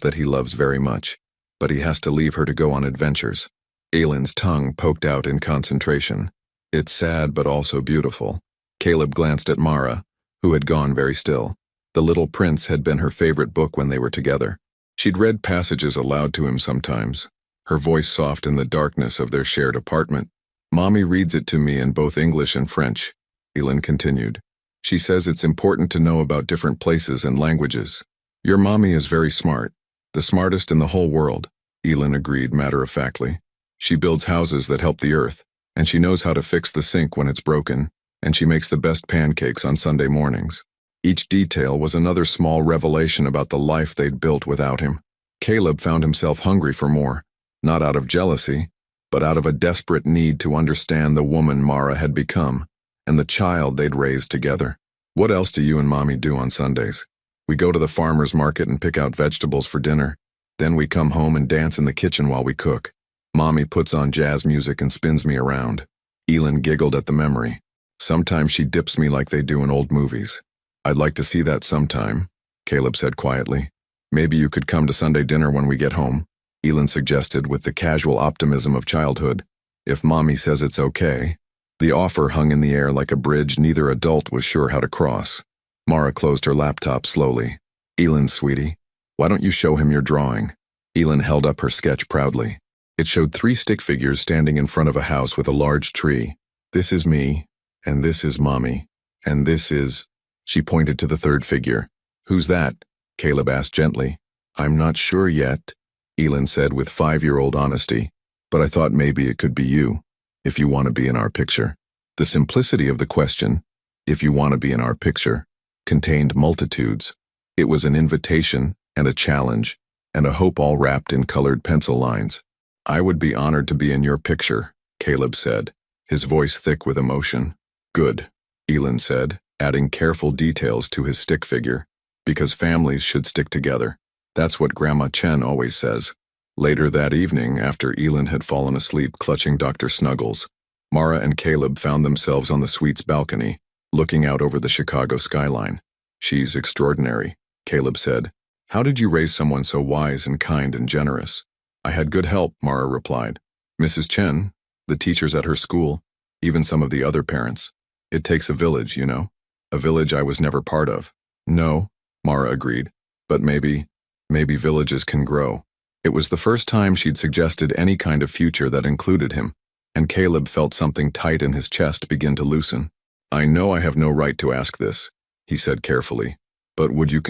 that he loves very much, but he has to leave her to go on adventures." Elin's tongue poked out in concentration. "It's sad but also beautiful." Caleb glanced at Mara, who had gone very still. The Little Prince had been her favorite book when they were together. She'd read passages aloud to him sometimes, her voice soft in the darkness of their shared apartment. "Mommy reads it to me in both English and French," Elin continued. "She says it's important to know about different places and languages." "Your mommy is very smart. The smartest in the whole world," Elin agreed matter-of-factly. "She builds houses that help the earth, and she knows how to fix the sink when it's broken, and she makes the best pancakes on Sunday mornings." Each detail was another small revelation about the life they'd built without him. Caleb found himself hungry for more, not out of jealousy, but out of a desperate need to understand the woman Mara had become, and the child they'd raised together. "What else do you and Mommy do on Sundays?" "We go to the farmer's market and pick out vegetables for dinner. Then we come home and dance in the kitchen while we cook. Mommy puts on jazz music and spins me around." Elin giggled at the memory. "Sometimes she dips me like they do in old movies." "I'd like to see that sometime," Caleb said quietly. "Maybe you could come to Sunday dinner when we get home," Elin suggested with the casual optimism of childhood. "If Mommy says it's okay." The offer hung in the air like a bridge neither adult was sure how to cross. Mara closed her laptop slowly. "Elin, sweetie, why don't you show him your drawing?" Elin held up her sketch proudly. It showed 3 stick figures standing in front of a house with a large tree. "This is me, and this is Mommy, and this is..." She pointed to the 3rd figure. "Who's that?" Caleb asked gently. "I'm not sure yet," Elin said with 5-year-old honesty, "but I thought maybe it could be you, if you want to be in our picture." The simplicity of the question, "if you want to be in our picture," contained multitudes. It was an invitation and a challenge, and a hope all wrapped in colored pencil lines. "I would be honored to be in your picture," Caleb said, his voice thick with emotion. "Good," Elin said, adding careful details to his stick figure. "Because families should stick together. That's what Grandma Chen always says." Later that evening, after Elin had fallen asleep clutching Dr. Snuggles, Mara and Caleb found themselves on the suite's balcony, looking out over the Chicago skyline. "She's extraordinary," Caleb said. "How did you raise someone so wise and kind and generous?" "I had good help," Mara replied. "Mrs. Chen, the teachers at her school, even some of the other parents. It takes a village, you know. A village I was never part of." "No," Mara agreed, "but maybe villages can grow." It was the first time she'd suggested any kind of future that included him, and Caleb felt something tight in his chest begin to loosen. "I know I have no right to ask this," he said carefully, "but would you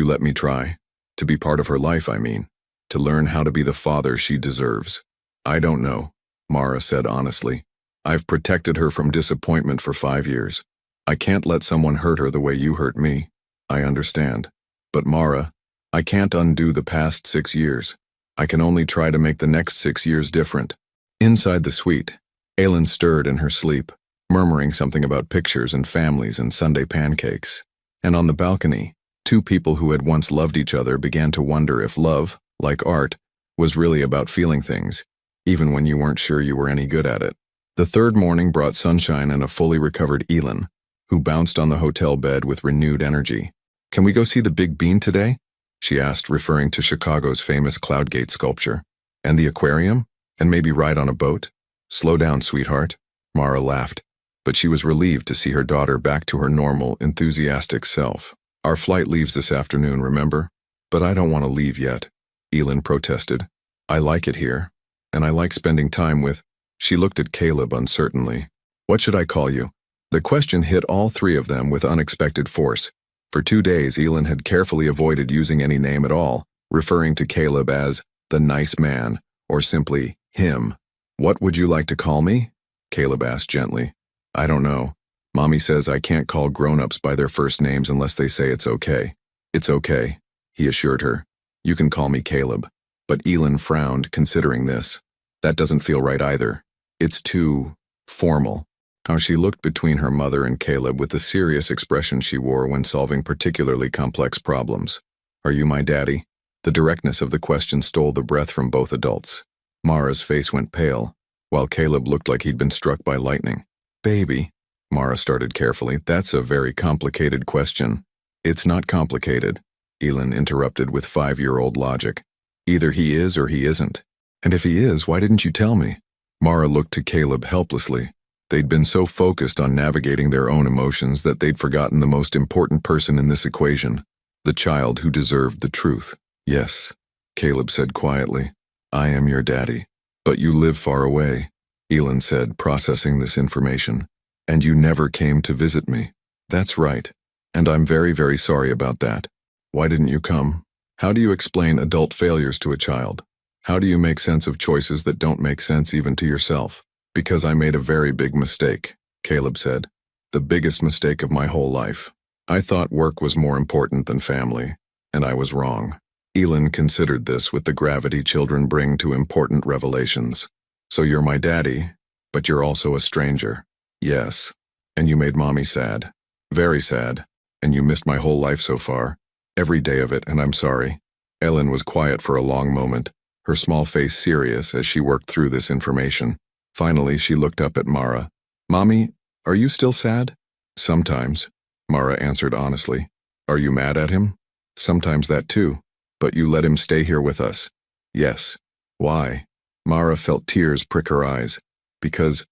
let me try? To be part of her life, I mean. To learn how to be the father she deserves." "I don't know," Mara said honestly. "I've protected her from disappointment for 5 years. I can't let someone hurt her the way you hurt me." "I understand. But Mara, I can't undo the past 6 years. I can only try to make the next 6 years different." Inside the suite, Aylin stirred in her sleep, murmuring something about pictures and families and Sunday pancakes. And on the balcony, 2 people who had once loved each other began to wonder if love, like art, was really about feeling things, even when you weren't sure you were any good at it. The 3rd morning brought sunshine and a fully recovered Elin, who bounced on the hotel bed with renewed energy. "Can we go see the Big Bean today?" she asked, referring to Chicago's famous Cloudgate sculpture. "And the aquarium? And maybe ride on a boat?" "Slow down, sweetheart," Mara laughed, but she was relieved to see her daughter back to her normal, enthusiastic self. "Our flight leaves this afternoon, remember?" "But I don't want to leave yet," Elin protested. "I like it here, and I like spending time with..." She looked at Caleb uncertainly. "What should I call you?" The question hit all 3 of them with unexpected force. For 2 days, Elin had carefully avoided using any name at all, referring to Caleb as the nice man, or simply him. "What would you like to call me?" Caleb asked gently. "I don't know. Mommy says I can't call grown-ups by their first names unless they say it's okay." "It's okay," he assured her. "You can call me Caleb." But Elin frowned, considering this. That doesn't feel right either. It's too formal. How she looked between her mother and Caleb with the serious expression she wore when solving particularly complex problems. Are you my daddy? The directness of the question stole the breath from both adults. Mara's face went pale, while Caleb looked like he'd been struck by lightning. Baby, Mara started carefully, that's a very complicated question. It's not complicated, Elin interrupted with 5-year-old logic. Either he is or he isn't. And if he is, why didn't you tell me? Mara looked to Caleb helplessly. They'd been so focused on navigating their own emotions that they'd forgotten the most important person in this equation, the child who deserved the truth. Yes, Caleb said quietly. I am your daddy. But you live far away, Elin said, processing this information. And you never came to visit me. That's right. And I'm very, very sorry about that. Why didn't you come? How do you explain adult failures to a child? How do you make sense of choices that don't make sense even to yourself? Because I made a very big mistake, Caleb said. The biggest mistake of my whole life. I thought work was more important than family, and I was wrong. Elin considered this with the gravity children bring to important revelations. So you're my daddy, but you're also a stranger. Yes. And you made Mommy sad. Very sad. And you missed my whole life so far. Every day of it, and I'm sorry. Elin was quiet for a long moment, her small face serious as she worked through this information. Finally, she looked up at Mara. Mommy, are you still sad? Sometimes, Mara answered honestly. Are you mad at him? Sometimes that too. But you let him stay here with us. Yes. Why? Mara felt tears prick her eyes. Because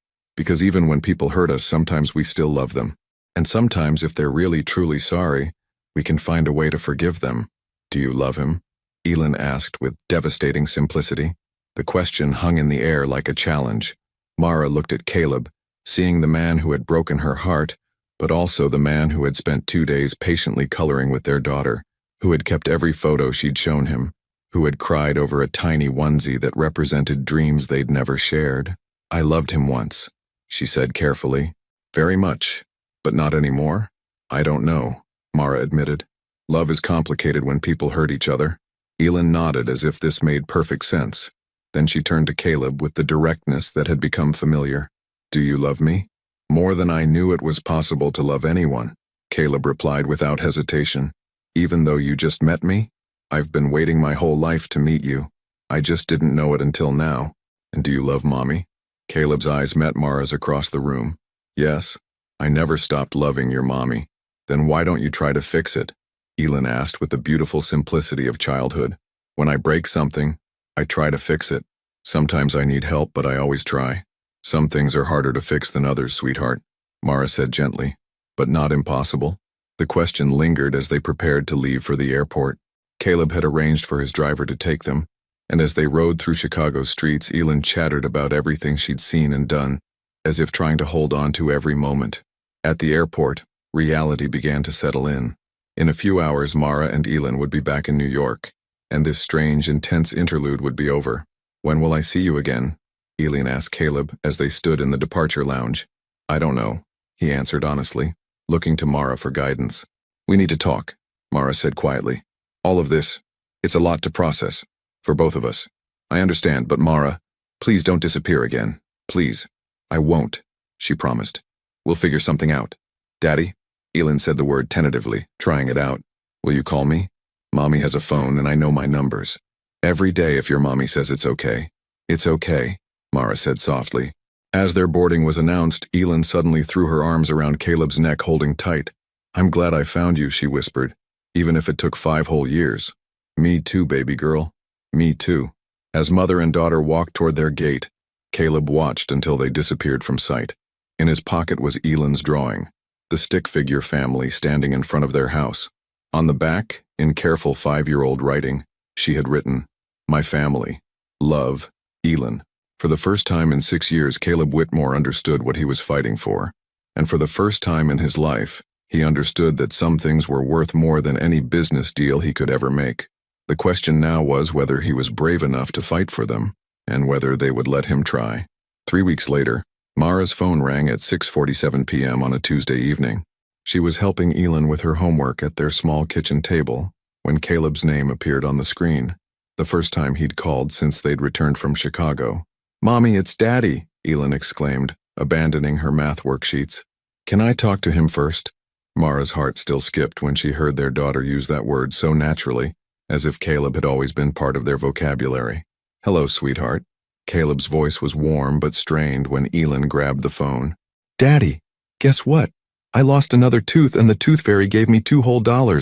even when people hurt us, sometimes we still love them. And sometimes if they're really truly sorry, we can find a way to forgive them. Do you love him? Elin asked with devastating simplicity. The question hung in the air like a challenge. Mara looked at Caleb, seeing the man who had broken her heart, but also the man who had spent 2 days patiently coloring with their daughter, who had kept every photo she'd shown him, who had cried over a tiny onesie that represented dreams they'd never shared. I loved him once, she said carefully. Very much, but not anymore. I don't know, Mara admitted. Love is complicated when people hurt each other. Elin nodded as if this made perfect sense. Then she turned to Caleb with the directness that had become familiar. Do you love me? More than I knew it was possible to love anyone, Caleb replied without hesitation. Even though you just met me? I've been waiting my whole life to meet you. I just didn't know it until now. And do you love Mommy? Caleb's eyes met Mara's across the room. Yes, I never stopped loving your mommy. Then why don't you try to fix it? Elin asked with the beautiful simplicity of childhood. When I break something, I try to fix it. Sometimes I need help, but I always try. Some things are harder to fix than others, sweetheart, Mara said gently. But not impossible. The question lingered as they prepared to leave for the airport. Caleb had arranged for his driver to take them, and as they rode through Chicago's streets, Elin chattered about everything she'd seen and done, as if trying to hold on to every moment. At the airport, reality began to settle in. In a few hours, Mara and Elin would be back in New York, and this strange, intense interlude would be over. When will I see you again? Elin asked Caleb as they stood in the departure lounge. I don't know, he answered honestly, looking to Mara for guidance. We need to talk, Mara said quietly. All of this, it's a lot to process, for both of us. I understand, but Mara, please don't disappear again. Please. I won't, she promised. We'll figure something out. Daddy? Elin said the word tentatively, trying it out. Will you call me? Mommy has a phone and I know my numbers. Every day if your mommy says it's okay. It's okay, Mara said softly. As their boarding was announced, Elin suddenly threw her arms around Caleb's neck, holding tight. I'm glad I found you, she whispered, even if it took 5 whole years. Me too, baby girl. Me too. As mother and daughter walked toward their gate, Caleb watched until they disappeared from sight. In his pocket was Elin's drawing, the stick figure family standing in front of their house. On the back, in careful 5-year-old writing, she had written, My family. Love, Elin. For the first time in 6 years, Caleb Whitmore understood what he was fighting for. And for the first time in his life, he understood that some things were worth more than any business deal he could ever make. The question now was whether he was brave enough to fight for them, and whether they would let him try. 3 weeks later, Mara's phone rang at 6:47 p.m. on a Tuesday evening. She was helping Elin with her homework at their small kitchen table when Caleb's name appeared on the screen. the first time he'd called since they'd returned from Chicago. "Mommy, it's Daddy," Elin exclaimed, abandoning her math worksheets. "Can I talk to him first?" Mara's heart still skipped when she heard their daughter use that word so naturally, as if Caleb had always been part of their vocabulary. "Hello, sweetheart." Caleb's voice was warm but strained when Elin grabbed the phone. "Daddy, guess what? I lost another tooth and the tooth fairy gave me $2 whole.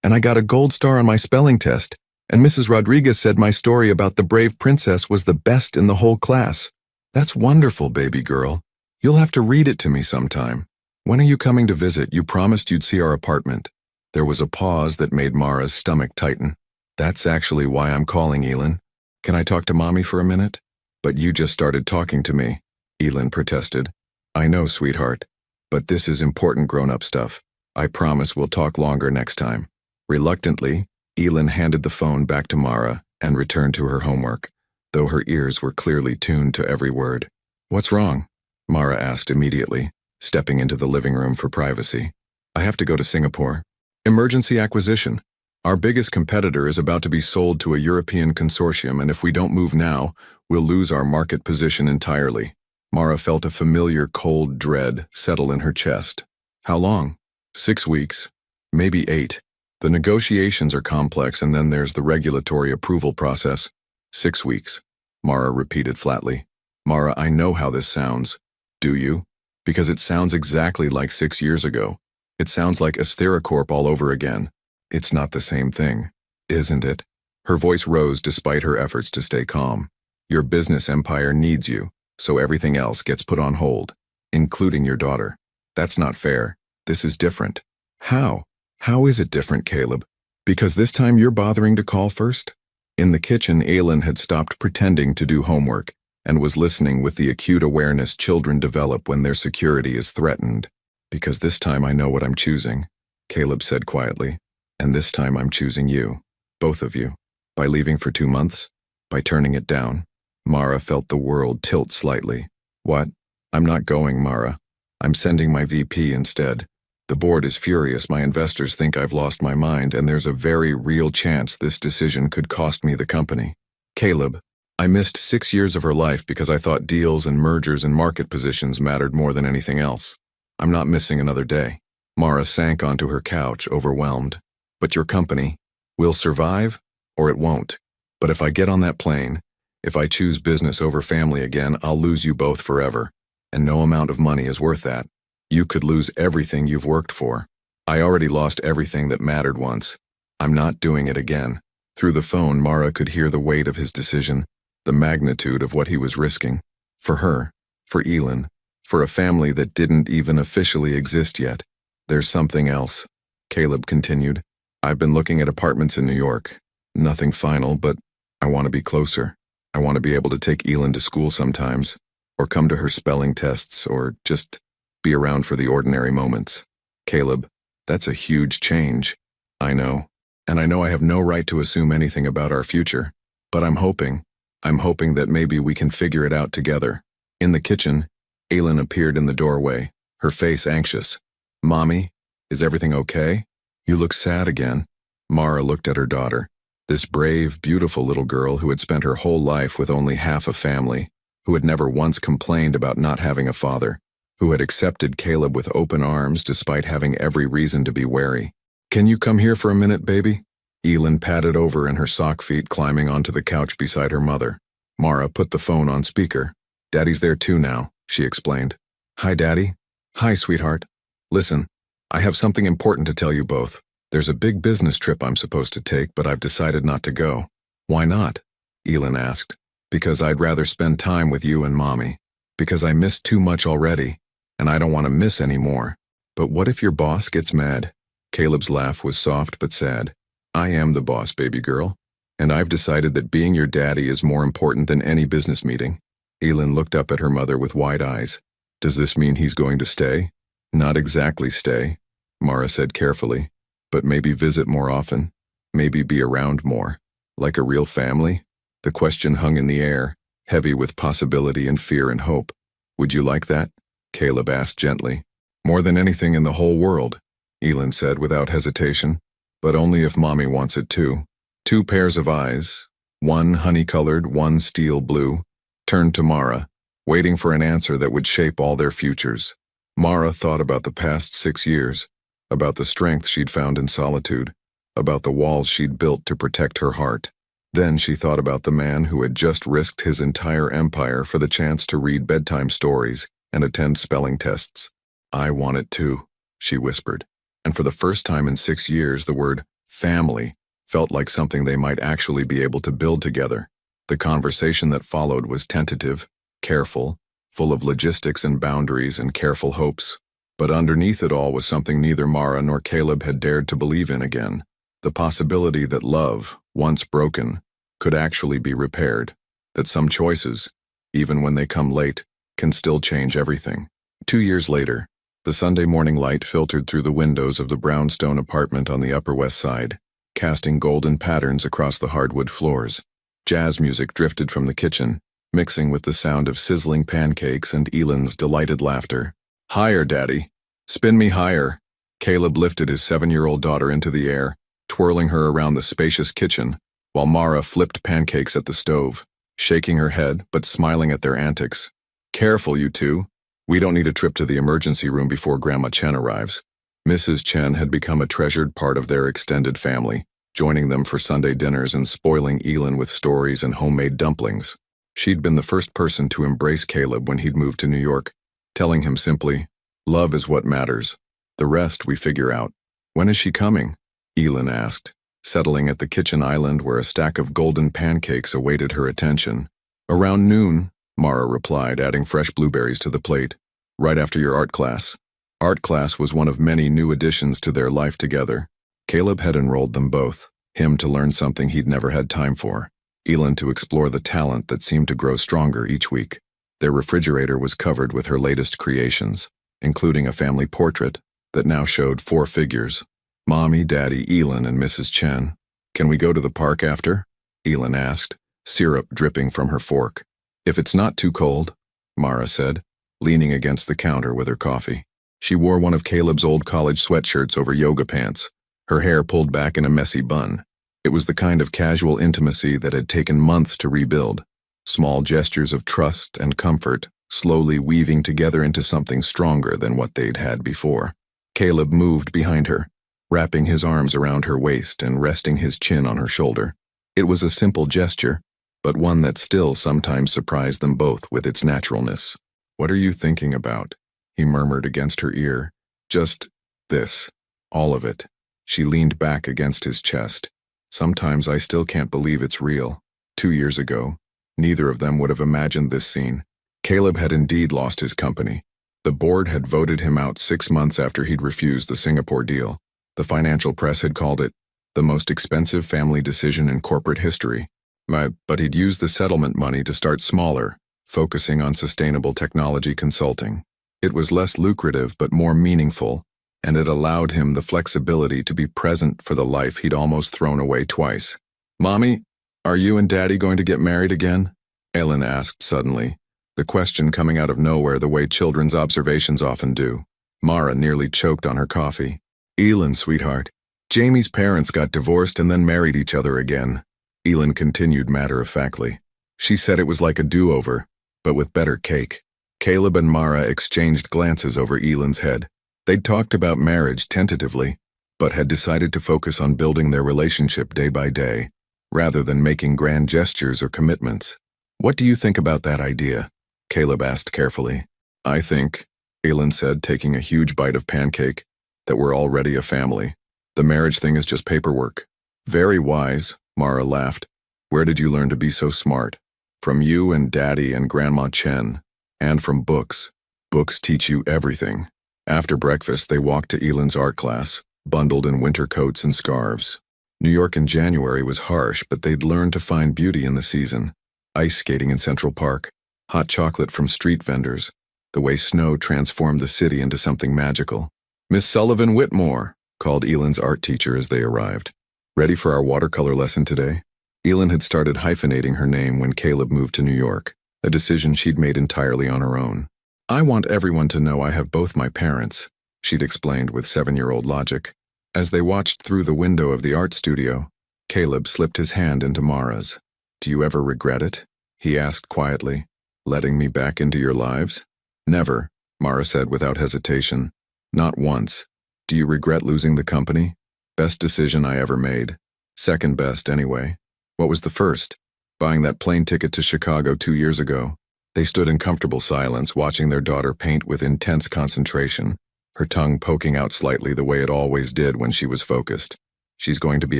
And I got a gold star on my spelling test, and Mrs. Rodriguez said my story about the brave princess was the best in the whole class." "That's wonderful, baby girl. You'll have to read it to me sometime. When are you coming to visit? You promised you'd see our apartment." There was a pause that made Mara's stomach tighten. "That's actually why I'm calling, Elin. Can I talk to Mommy for a minute?" "But you just started talking to me," Elin protested. "I know, sweetheart. But this is important grown-up stuff. I promise we'll talk longer next time." Reluctantly, Elin handed the phone back to Mara and returned to her homework, though her ears were clearly tuned to every word. "What's wrong?" Mara asked immediately, stepping into the living room for privacy. "I have to go to Singapore. Emergency acquisition. Our biggest competitor is about to be sold to a European consortium, and if we don't move now, we'll lose our market position entirely." Mara felt a familiar cold dread settle in her chest. "How long?" "6 weeks. Maybe 8. The negotiations are complex, and then there's the regulatory approval process." "6 weeks," Mara repeated flatly. "Mara, I know how this sounds." "Do you?" "Because it sounds exactly like 6 years ago. It sounds like Astheracorp all over again." "It's not the same thing, isn't it?" Her voice rose despite her efforts to stay calm. "Your business empire needs you, so everything else gets put on hold, including your daughter. That's not fair. This is different." "How? How is it different, Caleb? Because this time you're bothering to call first?" In the kitchen, Elin had stopped pretending to do homework and was listening with the acute awareness children develop when their security is threatened. "Because this time I know what I'm choosing," Caleb said quietly. "And this time I'm choosing you. Both of you. By leaving for 2 months? By turning it down?" Mara felt the world tilt slightly. "What? I'm not going, Mara. I'm sending my VP instead. The board is furious. My investors think I've lost my mind, and there's a very real chance this decision could cost me the company." "Caleb, I missed 6 years of her life because I thought deals and mergers and market positions mattered more than anything else. I'm not missing another day." Mara sank onto her couch, overwhelmed. "But your company will survive, or it won't. But if I get on that plane, if I choose business over family again, I'll lose you both forever. And no amount of money is worth that. You could lose everything you've worked for. I already lost everything that mattered once. I'm not doing it again." Through the phone, Mara could hear the weight of his decision, the magnitude of what he was risking. For her, for Elin, for a family that didn't even officially exist yet. "There's something else," Caleb continued. "I've been looking at apartments in New York. Nothing final, but I want to be closer. I want to be able to take Elin to school sometimes, or come to her spelling tests, or just be around for the ordinary moments." "Caleb, that's a huge change." "I know. And I know I have no right to assume anything about our future. But I'm hoping that maybe we can figure it out together." In the kitchen, Elin appeared in the doorway, her face anxious. "Mommy, is everything okay? You look sad again." Mara looked at her daughter, this brave, beautiful little girl who had spent her whole life with only half a family, who had never once complained about not having a father, who had accepted Caleb with open arms despite having every reason to be wary. "Can you come here for a minute, baby?" Elin patted over in her sock feet, climbing onto the couch beside her mother. Mara put the phone on speaker. "Daddy's there too now," she explained. "Hi, Daddy." "Hi, sweetheart. Listen, I have something important to tell you both. There's a big business trip I'm supposed to take, but I've decided not to go." "Why not?" Elin asked. "Because I'd rather spend time with you and Mommy. Because I missed too much already, and I don't want to miss any more." "But what if your boss gets mad?" Caleb's laugh was soft but sad. "I am the boss, baby girl, and I've decided that being your daddy is more important than any business meeting." Elin looked up at her mother with wide eyes. "Does this mean he's going to stay?" "Not exactly stay," Mara said carefully, "but maybe visit more often, maybe be around more, like a real family." The question hung in the air, heavy with possibility and fear and hope. "Would you like that?" Caleb asked gently. "More than anything in the whole world," Elin said without hesitation. "But only if Mommy wants it too." 2 pairs of eyes, one honey-colored, one steel blue, turned to Mara, waiting for an answer that would shape all their futures. Mara thought about the past 6 years, about the strength she'd found in solitude, about the walls she'd built to protect her heart. Then she thought about the man who had just risked his entire empire for the chance to read bedtime stories and attend spelling tests. "I want it too," she whispered, and for the first time in 6 years the word family felt like something they might actually be able to build together. The conversation that followed was tentative, careful, full of logistics and boundaries and careful hopes. But underneath it all was something neither Mara nor Caleb had dared to believe in again: the possibility that love, once broken, could actually be repaired, that some choices, even when they come late, can still change everything. 2 years later, the Sunday morning light filtered through the windows of the brownstone apartment on the Upper West Side, casting golden patterns across the hardwood floors. Jazz music drifted from the kitchen, mixing with the sound of sizzling pancakes and Elon's delighted laughter. "Higher, Daddy. Spin me higher." Caleb lifted his 7-year-old daughter into the air, twirling her around the spacious kitchen, while Mara flipped pancakes at the stove, shaking her head but smiling at their antics. "Careful, you two. We don't need a trip to the emergency room before Grandma Chen arrives." Mrs. Chen had become a treasured part of their extended family, joining them for Sunday dinners and spoiling Elon with stories and homemade dumplings. She'd been the first person to embrace Caleb when he'd moved to New York, telling him simply, "Love is what matters. The rest we figure out." "When is she coming?" Elon asked, settling at the kitchen island where a stack of golden pancakes awaited her attention. "Around noon," Mara replied, adding fresh blueberries to the plate. "Right after your art class." Art class was one of many new additions to their life together. Caleb had enrolled them both, him to learn something he'd never had time for, Elin to explore the talent that seemed to grow stronger each week. Their refrigerator was covered with her latest creations, including a family portrait that now showed 4 figures: Mommy, Daddy, Elin, and Mrs. Chen. "Can we go to the park after?" Elin asked, syrup dripping from her fork. "If it's not too cold," Mara said, leaning against the counter with her coffee. She wore one of Caleb's old college sweatshirts over yoga pants, her hair pulled back in a messy bun. It was the kind of casual intimacy that had taken months to rebuild, small gestures of trust and comfort slowly weaving together into something stronger than what they'd had before. Caleb moved behind her, wrapping his arms around her waist and resting his chin on her shoulder. It was a simple gesture, but one that still sometimes surprised them both with its naturalness. "What are you thinking about?" he murmured against her ear. "Just this. All of it." She leaned back against his chest. "Sometimes I still can't believe it's real." 2 years ago, neither of them would have imagined this scene. Caleb had indeed lost his company. The board had voted him out 6 months after he'd refused the Singapore deal. The financial press had called it the most expensive family decision in corporate history. But he'd used the settlement money to start smaller, focusing on sustainable technology consulting. It was less lucrative but more meaningful, and it allowed him the flexibility to be present for the life he'd almost thrown away twice. "Mommy, are you and Daddy going to get married again?" Elin asked suddenly, the question coming out of nowhere the way children's observations often do. Mara nearly choked on her coffee. "Elin, sweetheart, Jamie's parents got divorced and then married each other again," Elin continued matter-of-factly. She said it was like a do-over, but with better cake. Caleb and Mara exchanged glances over Elin's head. They'd talked about marriage tentatively, but had decided to focus on building their relationship day by day, rather than making grand gestures or commitments. "What do you think about that idea?" Caleb asked carefully. "I think," Elin said, taking a huge bite of pancake, "that we're already a family. The marriage thing is just paperwork." "Very wise," Mara laughed. "Where did you learn to be so smart?" "From you and Daddy and Grandma Chen. And from books. Books teach you everything." After breakfast, they walked to Elin's art class, bundled in winter coats and scarves. New York in January was harsh, but they'd learned to find beauty in the season. Ice skating in Central Park, hot chocolate from street vendors, the way snow transformed the city into something magical. "Miss Sullivan Whitmore," called Elin's art teacher as they arrived. "Ready for our watercolor lesson today?" Elin had started hyphenating her name when Caleb moved to New York, a decision she'd made entirely on her own. "I want everyone to know I have both my parents," she'd explained with 7-year-old logic. As they watched through the window of the art studio, Caleb slipped his hand into Mara's. Do you ever regret it? He asked quietly. Letting me back into your lives? Never, Mara said without hesitation. Not once. Do you regret losing the company? Best decision I ever made. Second best, anyway. What was the first? Buying that plane ticket to Chicago 2 years ago. They stood in comfortable silence, watching their daughter paint with intense concentration, her tongue poking out slightly the way it always did when she was focused. She's going to be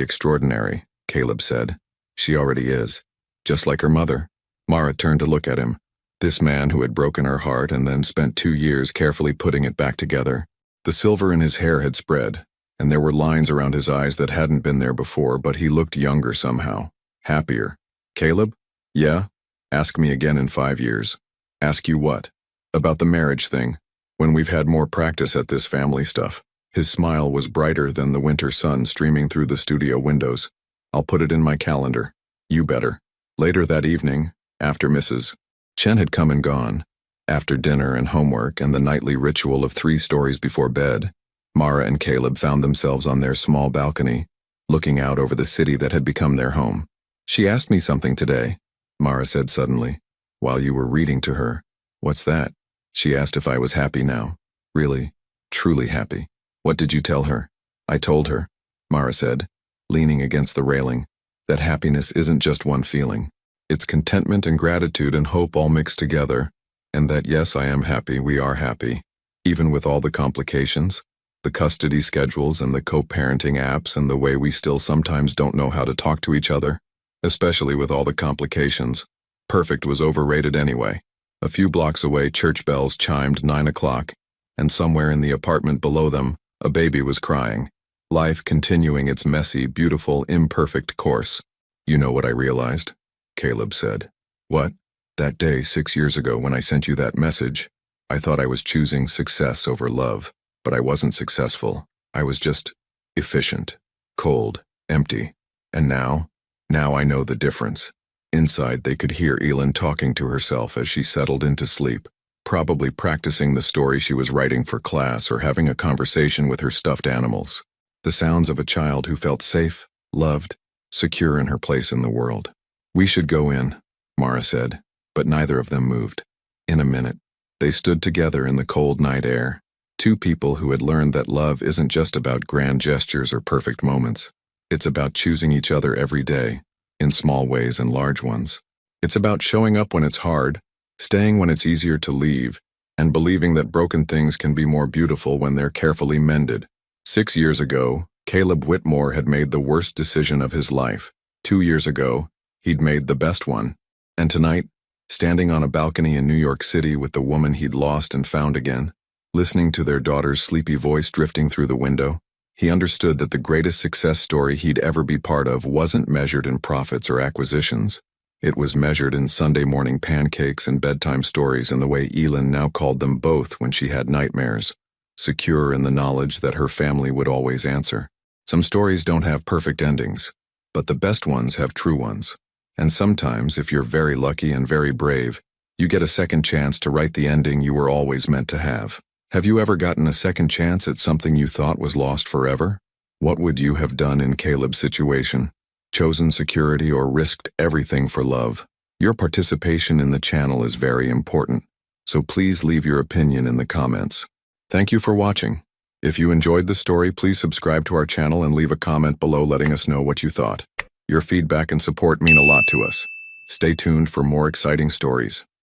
extraordinary, Caleb said. She already is. Just like her mother. Mara turned to look at him. This man who had broken her heart and then spent 2 years carefully putting it back together. The silver in his hair had spread, and there were lines around his eyes that hadn't been there before, but he looked younger somehow. Happier. Caleb? Yeah? Ask me again in 5 years. Ask you what? About the marriage thing. When we've had more practice at this family stuff. His smile was brighter than the winter sun streaming through the studio windows. I'll put it in my calendar. You better. Later that evening, after Mrs. Chen had come and gone, after dinner and homework and the nightly ritual of 3 stories before bed, Mara and Caleb found themselves on their small balcony, looking out over the city that had become their home. She asked me something today, Mara said suddenly, while you were reading to her. What's that? She asked if I was happy now. Really, truly happy. What did you tell her? I told her, Mara said, leaning against the railing, that happiness isn't just one feeling. It's contentment and gratitude and hope all mixed together, and that yes, I am happy, we are happy, even with all the complications, the custody schedules and the co-parenting apps and the way we still sometimes don't know how to talk to each other, especially with all the complications. Perfect was overrated anyway. A few blocks away, church bells chimed 9 o'clock, and somewhere in the apartment below them, a baby was crying, life continuing its messy, beautiful, imperfect course. You know what I realized? Caleb said. What? That day 6 years ago when I sent you that message, I thought I was choosing success over love, but I wasn't successful. I was just efficient, cold, empty. And now I know the difference. Inside, they could hear Elin talking to herself as she settled into sleep, probably practicing the story she was writing for class or having a conversation with her stuffed animals. The sounds of a child who felt safe, loved, secure in her place in the world. We should go in, Mara said, but neither of them moved. In a minute, they stood together in the cold night air, 2 people who had learned that love isn't just about grand gestures or perfect moments. It's about choosing each other every day, in small ways and large ones. It's about showing up when it's hard, staying when it's easier to leave, and believing that broken things can be more beautiful when they're carefully mended. 6 years ago, Caleb Whitmore had made the worst decision of his life. 2 years ago, he'd made the best one. And tonight, standing on a balcony in New York City with the woman he'd lost and found again, listening to their daughter's sleepy voice drifting through the window, he understood that the greatest success story he'd ever be part of wasn't measured in profits or acquisitions. It was measured in Sunday morning pancakes and bedtime stories and the way Elin now called them both when she had nightmares, secure in the knowledge that her family would always answer. Some stories don't have perfect endings, but the best ones have true ones. And sometimes, if you're very lucky and very brave, you get a second chance to write the ending you were always meant to have. Have you ever gotten a second chance at something you thought was lost forever? What would you have done in Caleb's situation? Chosen security or risked everything for love? Your participation in the channel is very important, so please leave your opinion in the comments. Thank you for watching. If you enjoyed the story, please subscribe to our channel and leave a comment below letting us know what you thought. Your feedback and support mean a lot to us. Stay tuned for more exciting stories.